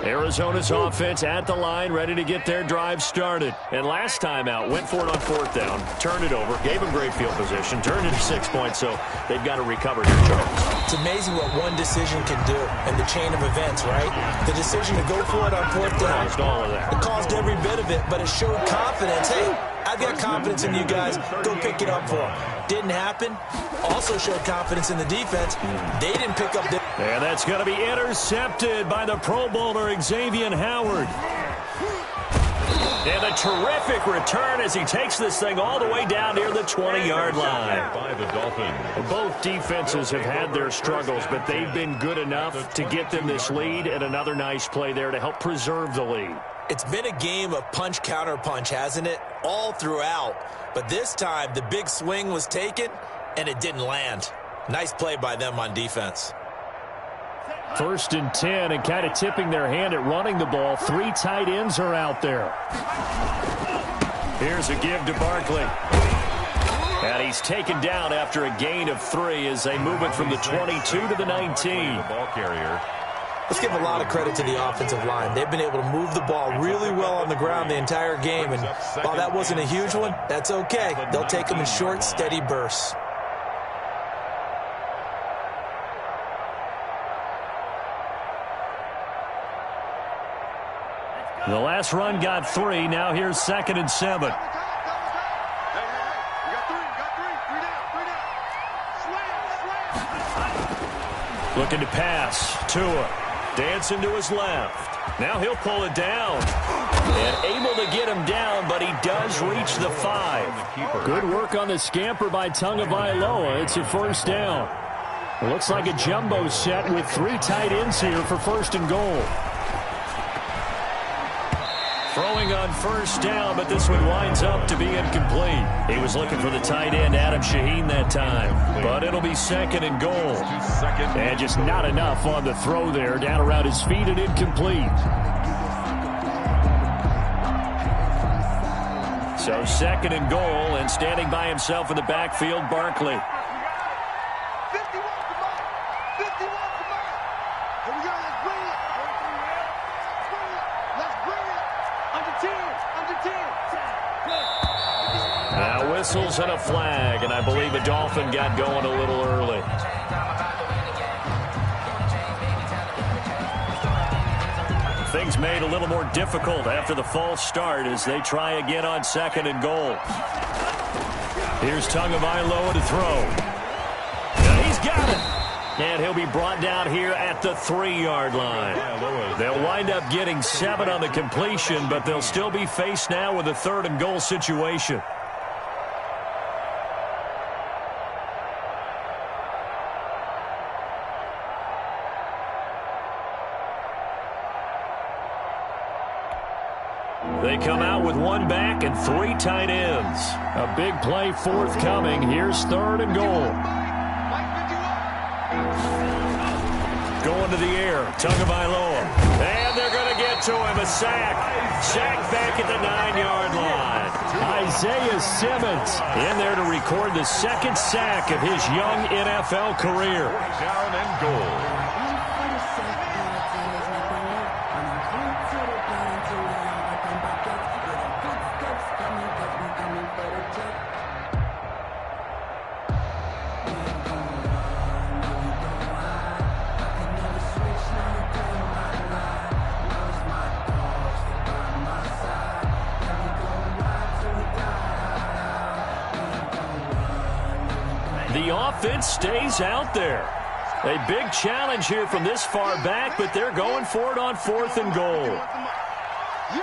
Arizona's offense at the line, ready to get their drive started. And last time out, went for it on 4th down, turned it over, gave them great field position, turned it to 6 points, so they've got to recover here, Charles. It's amazing what one decision can do in the chain of events, right? The decision to go for it on 4th down. Caused all of that. It caused every bit of it, but it showed confidence. Hey, I've got confidence in you guys. Go pick it up for them. Didn't happen. Also showed confidence in the defense. They didn't pick up their... And that's going to be intercepted by the Pro Bowler, Xavier Howard. And a terrific return as he takes this thing all the way down near the 20-yard line. By the Dolphins. Both defenses have had their struggles, but they've been good enough to get them this lead, and another nice play there to help preserve the lead. It's been a game of punch-counter-punch, hasn't it? All throughout. But this time, the big swing was taken, and it didn't land. Nice play by them on defense. 1st and 10, and kind of tipping their hand at running the ball. 3 tight ends are out there. Here's a give to Barkley. And he's taken down after a gain of 3 as they move it from the 22 to the 19. The ball carrier. Let's give a lot of credit to the offensive line. They've been able to move the ball really well on the ground the entire game. And while that wasn't a huge one, that's okay. They'll take them in short, steady bursts. The last run got 3. Now here's 2nd and 7. Looking to pass. Tua dancing to his left. Now he'll pull it down. And able to get him down, but he does reach the 5. Good work on the scamper by Tagovailoa. It's a 1st down. It looks like a jumbo set with 3 tight ends here for 1st and goal. Throwing on 1st down, but this one winds up to be incomplete. He was looking for the tight end, Adam Shaheen, that time. But it'll be 2nd and goal. And just not enough on the throw there. Down around his feet and incomplete. So 2nd and goal, and standing by himself in the backfield, Barkley. 51, come on. 51, come on. Here we go, let's bring it. Let's bring it. Under 10, under 10. Now whistles and a flag, and I believe a Dolphin got going a little early. Things made a little more difficult after the false start as they try again on 2nd and goal. Here's Tagovailoa to throw. And he's got it. And he'll be brought down here at the 3-yard line. They'll wind up getting 7 on the completion, but they'll still be faced now with a 3rd and goal situation. They come out with 1 back and 3 tight ends. A big play forthcoming. Here's 3rd and goal. Going to the air, Tagovailoa. And they're going to get to him. A sack. Sack back at the 9-yard line. Isaiah Simmons in there to record the 2nd sack of his young NFL career. Down and goal. The offense stays out there. A big challenge here from this far back, but they're going for it on 4th and goal. You.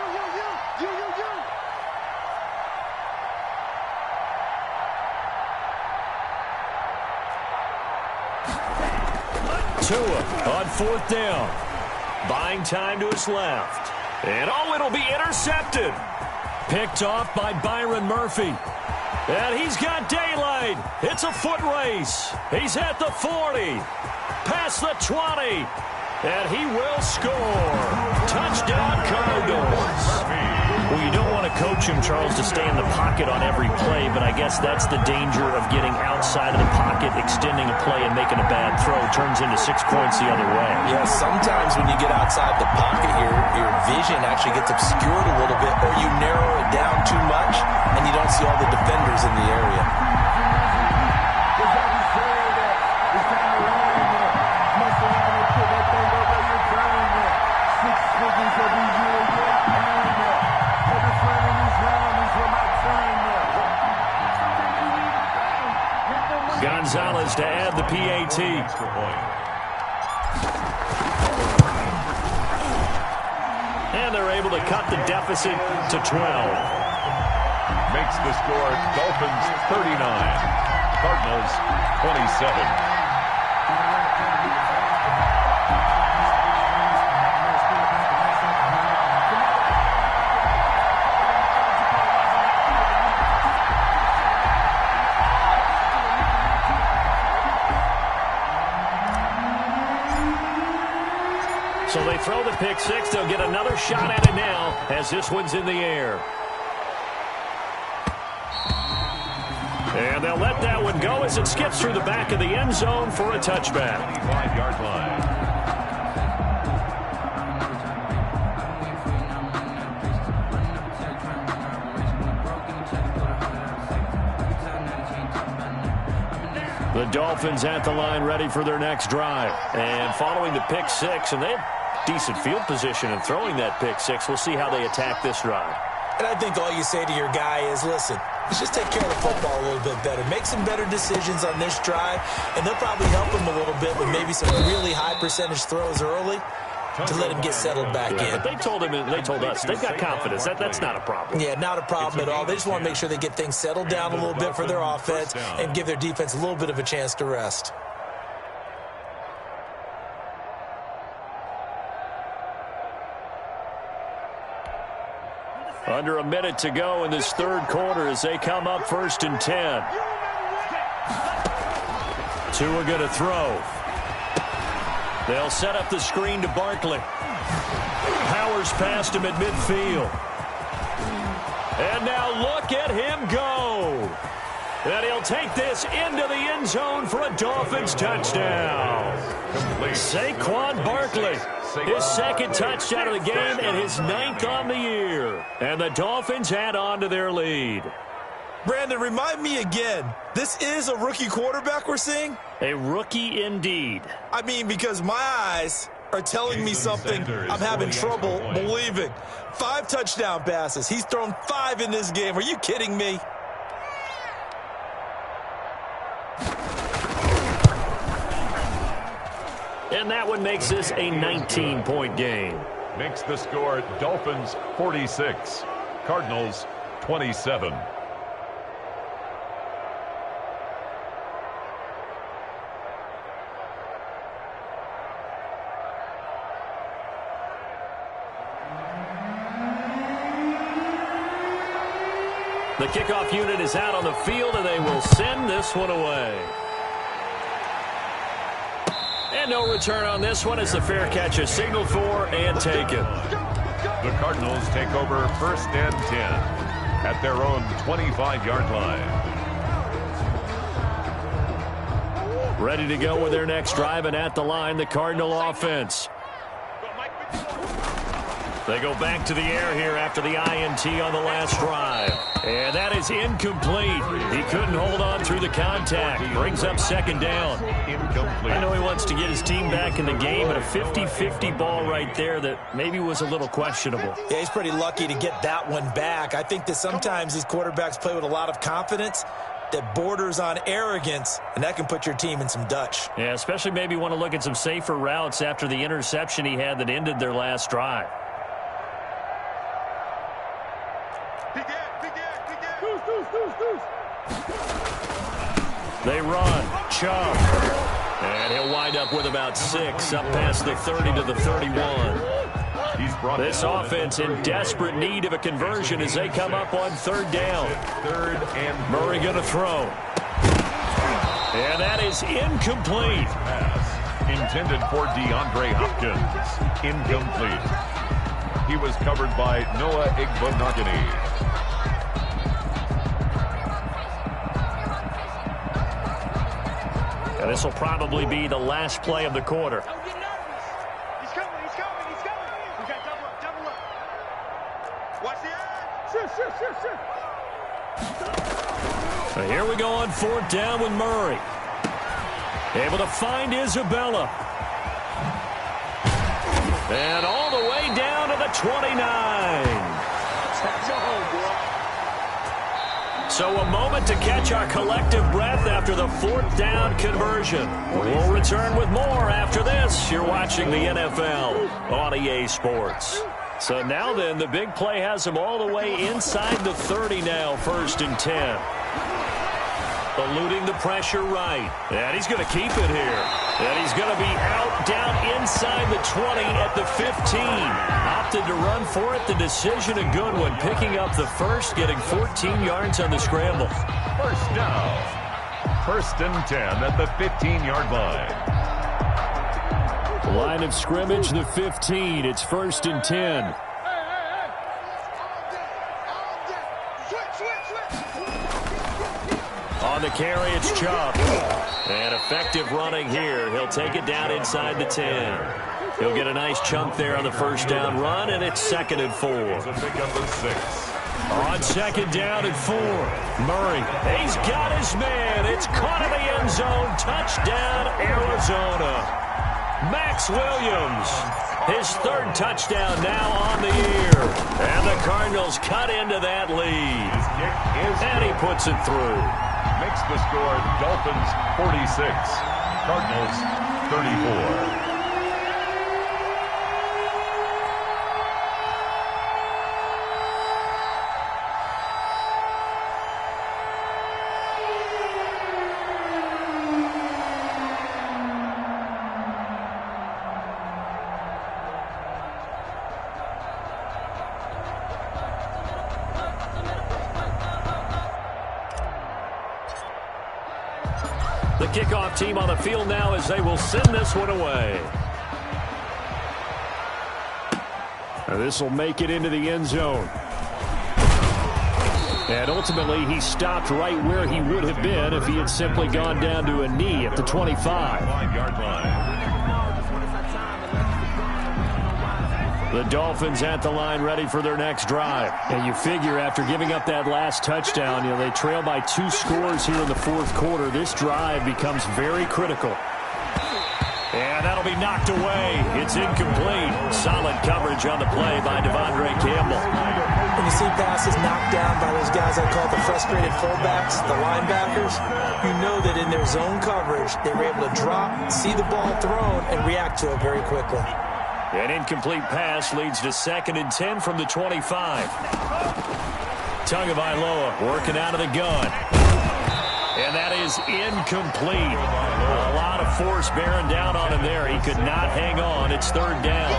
Tua on 4th down. Buying time to his left. And it'll be intercepted. Picked off by Byron Murphy. And he's got daylight. It's a foot race. He's at the 40. Past the 20. And he will score. Touchdown Cardinals. Well, you don't want to coach him, Charles, to stay in the pocket on every play, but I guess that's the danger of getting outside of the pocket, extending a play, and making a bad throw. Turns into 6 points the other way. Yeah, sometimes when you get outside the pocket, your vision actually gets obscured a little bit, or you narrow it down too much, and you don't see all the defenders in the area. Every friend in these rounds is what my time PAT. And they're able to cut the deficit to 12. Makes the score Dolphins 39, Cardinals 27. So they throw the pick six. They'll get another shot at it now as this one's in the air. And they'll let that one go as it skips through the back of the end zone for a touchback. 25-yard line. The Dolphins at the line ready for their next drive. And following the pick six, and they have decent field position in throwing that pick six. We'll see how they attack this drive. And I think all you say to your guy is, listen, let's just take care of the football a little bit better. Make some better decisions on this drive, and they'll probably help him a little bit with maybe some really high percentage throws early to let him get settled back in. But they told him, and they told us, they've got confidence. That's not a problem. Yeah, not a problem at all. They just want to make sure they get things settled down a little bit for their offense and give their defense a little bit of a chance to rest. Under a minute to go in this third quarter as they come up 1st and 10. Tua going to throw. They'll set up the screen to Barkley. Powers past him at midfield. And now look at him go. And he'll take this into the end zone for a Dolphins touchdown. Saquon Barkley. His second touchdown of the game and his 9th on the year. And the Dolphins add on to their lead. Brandon, remind me again, this is a rookie quarterback we're seeing? A rookie indeed. I mean, because my eyes are telling me something I'm having trouble believing. 5 touchdown passes. He's thrown 5 in this game. Are you kidding me? And that one makes this a 19-point game. Makes the score Dolphins 46, Cardinals 27. The kickoff unit is out on the field, and they will send this one away. And no return on this one as the fair catch is signaled for and taken. The Cardinals take over 1st and 10 at their own 25-yard line. Ready to go with their next drive, and at the line, the Cardinal offense. They go back to the air here after the INT on the last drive. And that is incomplete. He couldn't hold on through the contact. Brings up 2nd down. Incomplete. I know he wants to get his team back in the game, but a 50-50 ball right there that maybe was a little questionable. Yeah, he's pretty lucky to get that one back. I think that sometimes these quarterbacks play with a lot of confidence that borders on arrogance, and that can put your team in some Dutch. Yeah, especially maybe want to look at some safer routes after the interception he had that ended their last drive. They run. Chubb. And he'll wind up with about 6 up past the 30 to the 31. This offense in desperate need of a conversion as they come up on 3rd down. Murray going to throw. And that is incomplete. Pass intended for DeAndre Hopkins. Incomplete. He was covered by Noah Igbenogany. And this will probably be the last play of the quarter. Don't get nervous. He's coming. We got double up. Watch the edge. Shoot. So here we go on 4th down with Murray. Able to find Isabella. And all the way down to the 29. So a moment to catch our collective breath after the fourth down conversion. We'll return with more after this. You're watching the NFL on EA Sports. So now then, the big play has him all the way inside the 30 now, 1st and 10. Eluding the pressure right. And he's going to keep it here. And he's going to be out down inside the 20 at the 15. Opted to run for it. The decision a good one. Picking up the first, getting 14 yards on the scramble. First down. 1st and 10 at the 15-yard line. Line of scrimmage, the 15. It's 1st and 10. On the carry, it's Chubb. And effective running here. He'll take it down inside the 10. He'll get a nice chunk there on the first down run, and it's 2nd and 4. Pick up the 6. On 2nd down and 4. Murray, he's got his man. It's caught in the end zone. Touchdown, Arizona. Max Williams, his 3rd touchdown now on the year. And the Cardinals cut into that lead. And he puts it through. Makes the score Dolphins 46, Cardinals 34. The kickoff team on the field now as they will send this one away. This will make it into the end zone. And ultimately, he stopped right where he would have been if he had simply gone down to a knee at the 25. 5-yard line. The Dolphins at the line ready for their next drive. And you figure after giving up that last touchdown, they trail by 2 scores here in the 4th quarter. This drive becomes very critical. And that'll be knocked away. It's incomplete. Solid coverage on the play by Devondre Campbell. When you see passes knocked down by those guys I call the frustrated fullbacks, the linebackers, you know that in their zone coverage, they were able to drop, see the ball thrown, and react to it very quickly. An incomplete pass leads to 2nd and 10 from the 25. Tagovailoa working out of the gun. And that is incomplete. A lot of force bearing down on him there. He could not hang on. It's 3rd down.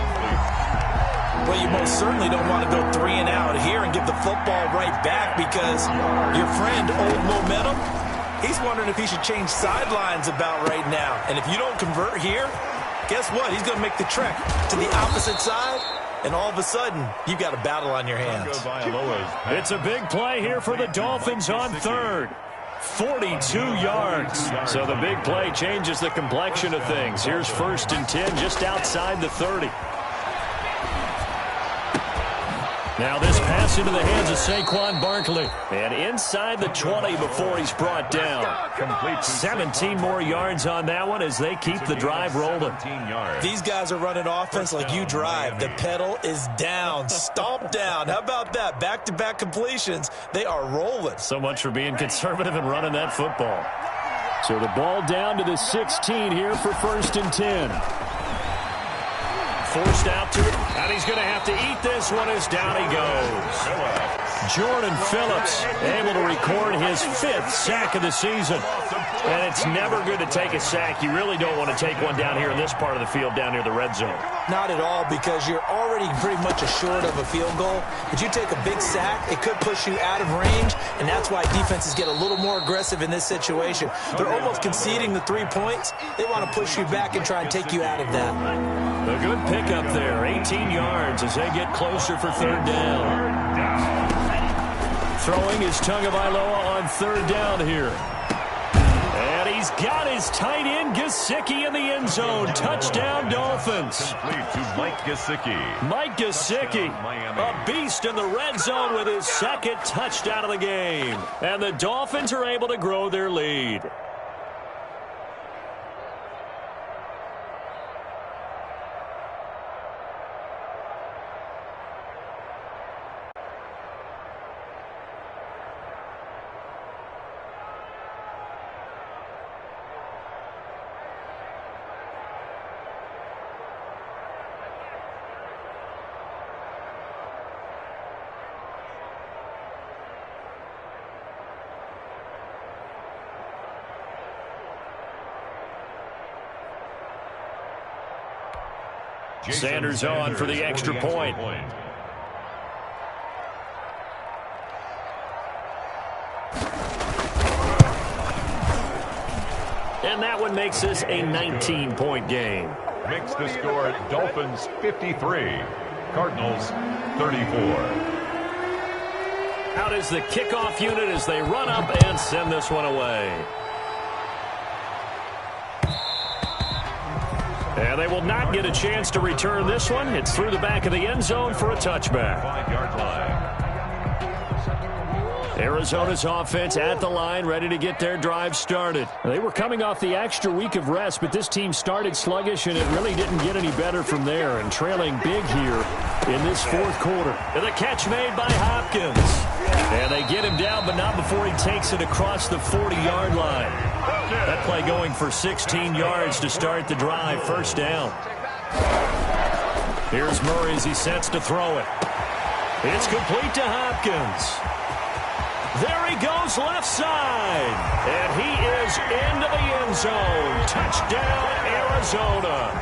Well, you most certainly don't want to go 3 and out here and give the football right back because your friend, Old Momentum, he's wondering if he should change sidelines about right now. And if you don't convert here, guess what? He's going to make the trek to the opposite side, and all of a sudden, you've got a battle on your hands. It's a big play here for the Dolphins on 3rd. 42 yards. So the big play changes the complexion of things. Here's 1st and 10 just outside the 30. Now this pass into the hands of Saquon Barkley. And inside the 20 before he's brought down. Complete 17 more yards on that one as they keep the drive rolling. These guys are running offense like you drive. The pedal is down, stomped down. How about that? Back-to-back completions. They are rolling. So much for being conservative and running that football. So the ball down to the 16 here for 1st and 10. Forced out to it, and he's going to have to eat this one as down he goes. Jordan Phillips able to record his 5th sack of the season. And it's never good to take a sack. You really don't want to take one down here in this part of the field, down near the red zone. Not at all, because you're already pretty much assured of a field goal. If you take a big sack, it could push you out of range, and that's why defenses get a little more aggressive in this situation. They're almost conceding the 3 points. They want to push you back and try and take you out of that. A good pickup there, 18 yards as they get closer for 3rd down. Throwing is Tagovailoa on 3rd down here. And he's got his tight end Gesicki in the end zone. Touchdown Dolphins. Complete to Mike Gesicki. Mike Gesicki, a beast in the red zone with his 2nd touchdown of the game. And the Dolphins are able to grow their lead. Sanders on for the extra point. And that one makes this a 19-point game. Makes the score Dolphins 53, Cardinals 34. Out is the kickoff unit as they run up and send this one away. And they will not get a chance to return this one. It's through the back of the end zone for a touchback. 5-yard line. Arizona's offense at the line, ready to get their drive started. They were coming off the extra week of rest, but this team started sluggish, and it really didn't get any better from there, and trailing big here in this fourth quarter. And the catch made by Hopkins. And they get him down, but not before he takes it across the 40-yard line. That play going for 16 yards to start the drive. First down. Here's Murray as he sets to throw it. It's complete to Hopkins. There he goes left side. And he is into the end zone. Touchdown, Arizona.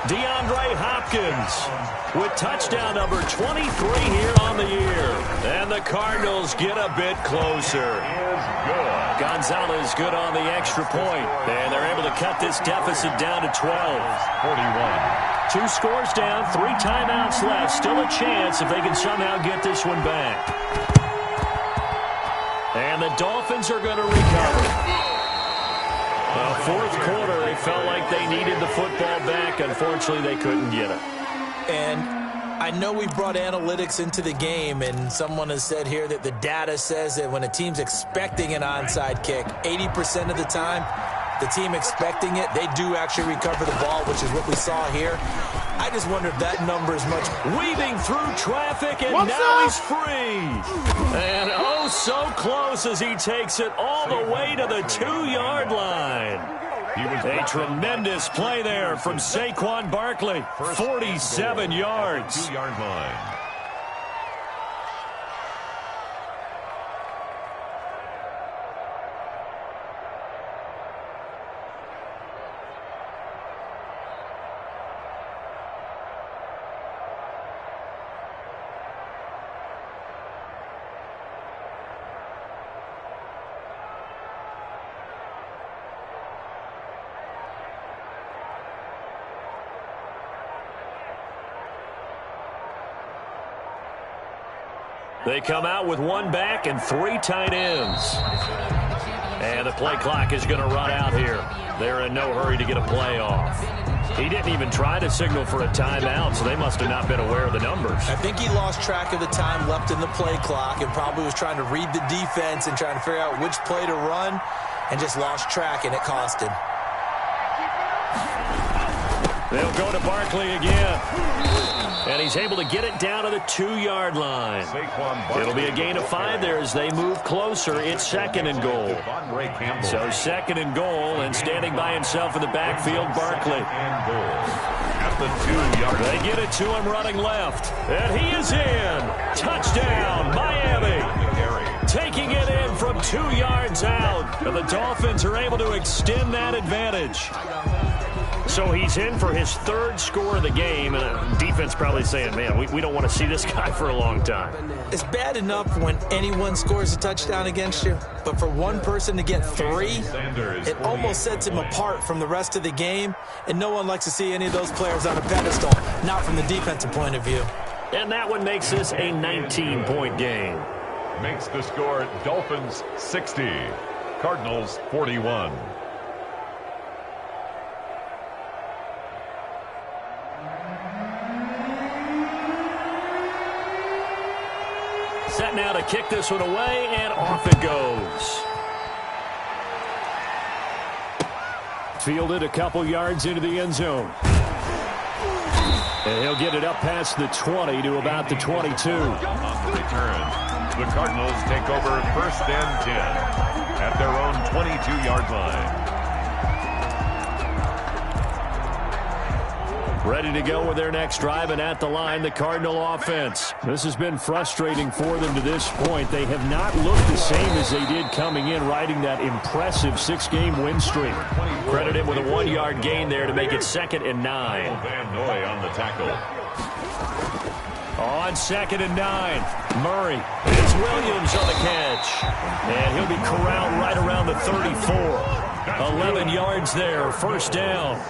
DeAndre Hopkins with touchdown number 23 here on the year. And the Cardinals get a bit closer. Gonzalez good on the extra point. And they're able to cut this deficit down to 12. 41. 2 scores down, 3 timeouts left. Still a chance if they can somehow get this one back. And the Dolphins are going to recover. Well, fourth quarter, they felt like they needed the football back. Unfortunately, they couldn't get it. And I know we brought analytics into the game, and someone has said here that the data says that when a team's expecting an onside kick, 80% of the time, the team expecting it, they do actually recover the ball, which is what we saw here. I just wonder if that number is much. Weaving through traffic, and now he's free. And oh, so close as he takes it all the way to the 2-yard line. A tremendous play there from Saquon Barkley. 47 yards. 2-yard line. They come out with 1 back and 3 tight ends. And the play clock is going to run out here. They're in no hurry to get a play off. He didn't even try to signal for a timeout, so they must have not been aware of the numbers. I think he lost track of the time left in the play clock and probably was trying to read the defense and trying to figure out which play to run and just lost track, and it cost him. They'll go to Barkley again. And he's able to get it down to the 2-yard line. It'll be a gain of 5 there as they move closer. It's 2nd and goal. So 2nd and goal, and standing by himself in the backfield, Barkley. At the 2-yard line. They get it to him running left. And he is in. Touchdown, Miami. Taking it in from 2 yards out. And the Dolphins are able to extend that advantage. So he's in for his 3rd score of the game, and the defense probably saying, man, we don't want to see this guy for a long time. It's bad enough when anyone scores a touchdown against you, but for one person to get 3, it almost sets him apart from the rest of the game, and no one likes to see any of those players on a pedestal, not from the defensive point of view. And that one makes this a 19-point game. Makes the score Dolphins 60, Cardinals 41. Set now to kick this one away, and off it goes. Fielded a couple yards into the end zone. And he'll get it up past the 20 to about the 22. On the return, the Cardinals take over 1st and 10 at their own 22-yard line. Ready to go with their next drive, and at the line, the Cardinal offense. This has been frustrating for them to this point. They have not looked the same as they did coming in, riding that impressive 6-game win streak. Credit him with a 1-yard gain there to make it 2nd and 9. Van Noy on the tackle. On 2nd and 9, Murray. It's Williams on the catch. And he'll be corralled right around the 34. 11 yards there, first down.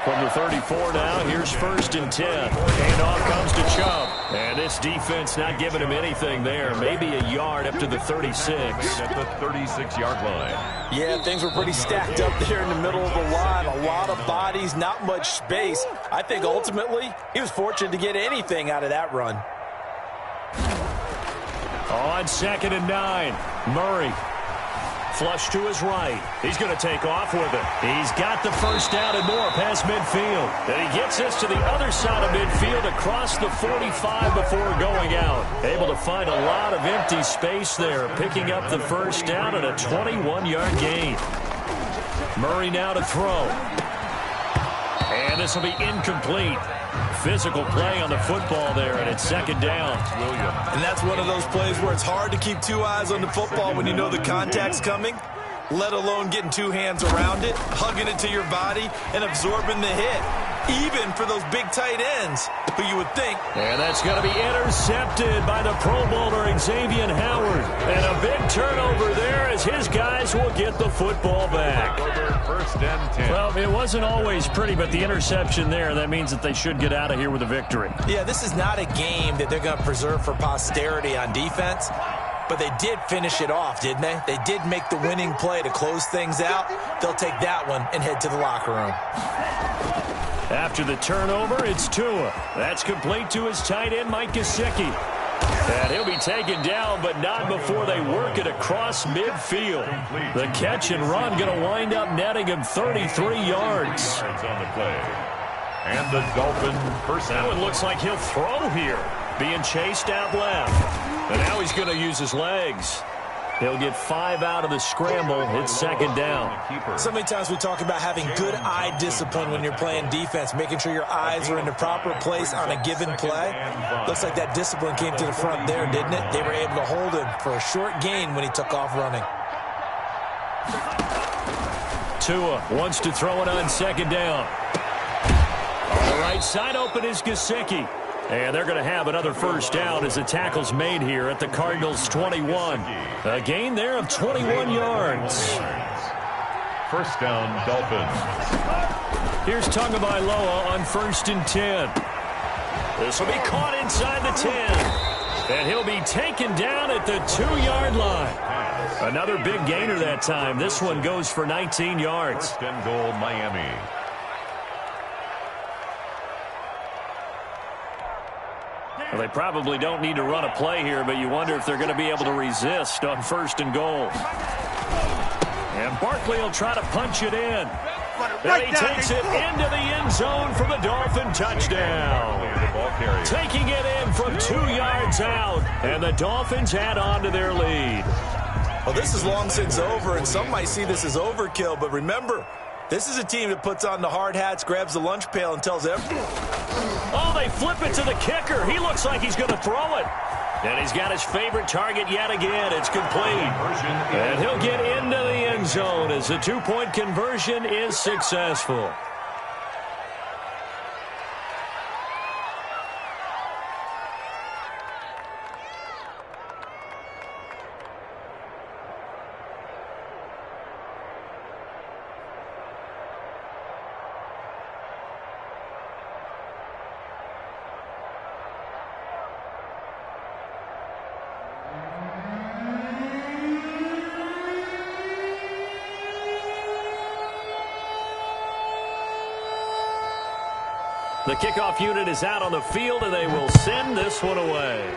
From the 34 now, here's 1st and 10. And off comes to Chubb. And this defense not giving him anything there. Maybe a yard up to the 36. At the 36-yard line. Yeah, things were pretty stacked up there in the middle of the line. A lot of bodies, not much space. I think ultimately he was fortunate to get anything out of that run. On 2nd and 9, Murray. Flush to his right. He's going to take off with it. He's got the first down and more past midfield. And he gets this to the other side of midfield across the 45 before going out. Able to find a lot of empty space there, picking up the first down and a 21-yard gain. Murray now to throw. And this will be incomplete. Physical play on the football there, and it's 2nd down. Williams. And that's one of those plays where it's hard to keep 2 eyes on the football when you know the contact's coming, let alone getting 2 hands around it, hugging it to your body, and absorbing the hit, even for those big tight ends who you would think. And that's going to be intercepted by the Pro Bowler Xavier Howard. And a big turnover there as his guys will get the football back. 1st and 10. Well, it wasn't always pretty, but the interception there, that means that they should get out of here with a victory. Yeah, this is not a game that they're going to preserve for posterity on defense, but they did finish it off, didn't they? They did make the winning play to close things out. They'll take that one and head to the locker room. After the turnover, it's Tua. That's complete to his tight end, Mike Gesicki. And he'll be taken down, but not before they work it across midfield. The catch and run going to wind up netting him 33 yards. On the play. And the Dolphin first down. That one looks like he'll throw here. Being chased out left. And now he's going to use his legs. He'll get 5 out of the scramble. It's 2nd down. So many times we talk about having good eye discipline when you're playing defense, making sure your eyes are in the proper place on a given play. Looks like that discipline came to the front there, didn't it? They were able to hold him for a short gain when he took off running. Tua wants to throw it on 2nd down. On the right side open is Gesicki. And they're going to have another first down as the tackle's made here at the Cardinals' 21. A gain there of 21 yards. First down, Dolphins. Here's Tagovailoa on 1st and 10. This will be caught inside the 10. And he'll be taken down at the 2-yard line. Another big gainer that time. This one goes for 19 yards. 1st and goal, Miami. Well, they probably don't need to run a play here, but you wonder if they're going to be able to resist on 1st and goal. And Barkley will try to punch it in. And he takes it into the end zone for the Dolphin touchdown. Taking it in from 2 yards out, and the Dolphins add on to their lead. Well, this is long since over, and some might see this as overkill, but remember, this is a team that puts on the hard hats, grabs the lunch pail, and tells everyone. Oh, they flip it to the kicker. He looks like he's going to throw it. And he's got his favorite target yet again. It's complete. And he'll get into the end zone as the 2-point conversion is successful. The kickoff unit is out on the field, and they will send this one away.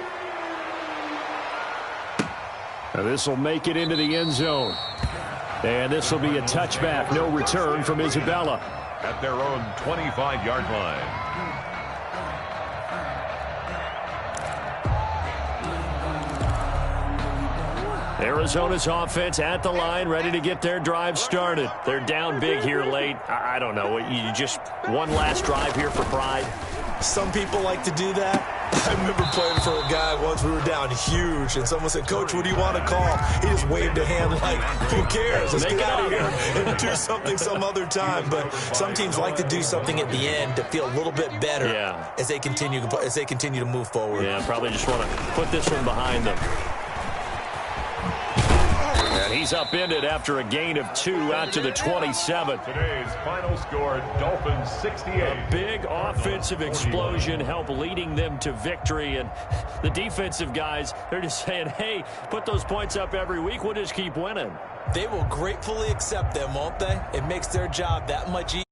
Now this will make it into the end zone. And this will be a touchback. No return from Isabella. At their own 25-yard line. Arizona's offense at the line, ready to get their drive started. They're down big here late. I don't know. You just one last drive here for pride? Some people like to do that. I remember playing for a guy once. We were down huge, and someone said, "Coach, what do you want to call?" He just waved a hand like, "Who cares? Let's get out of here and do something some other time." But some teams like to do something at the end to feel a little bit better as they continue to move forward. Yeah, probably just want to put this one behind them. And he's upended after a gain of 2 out to the 27. Today's final score, Dolphins 68. A big offensive explosion helped leading them to victory. And the defensive guys, they're just saying, hey, put those points up every week. We'll just keep winning. They will gratefully accept them, won't they? It makes their job that much easier.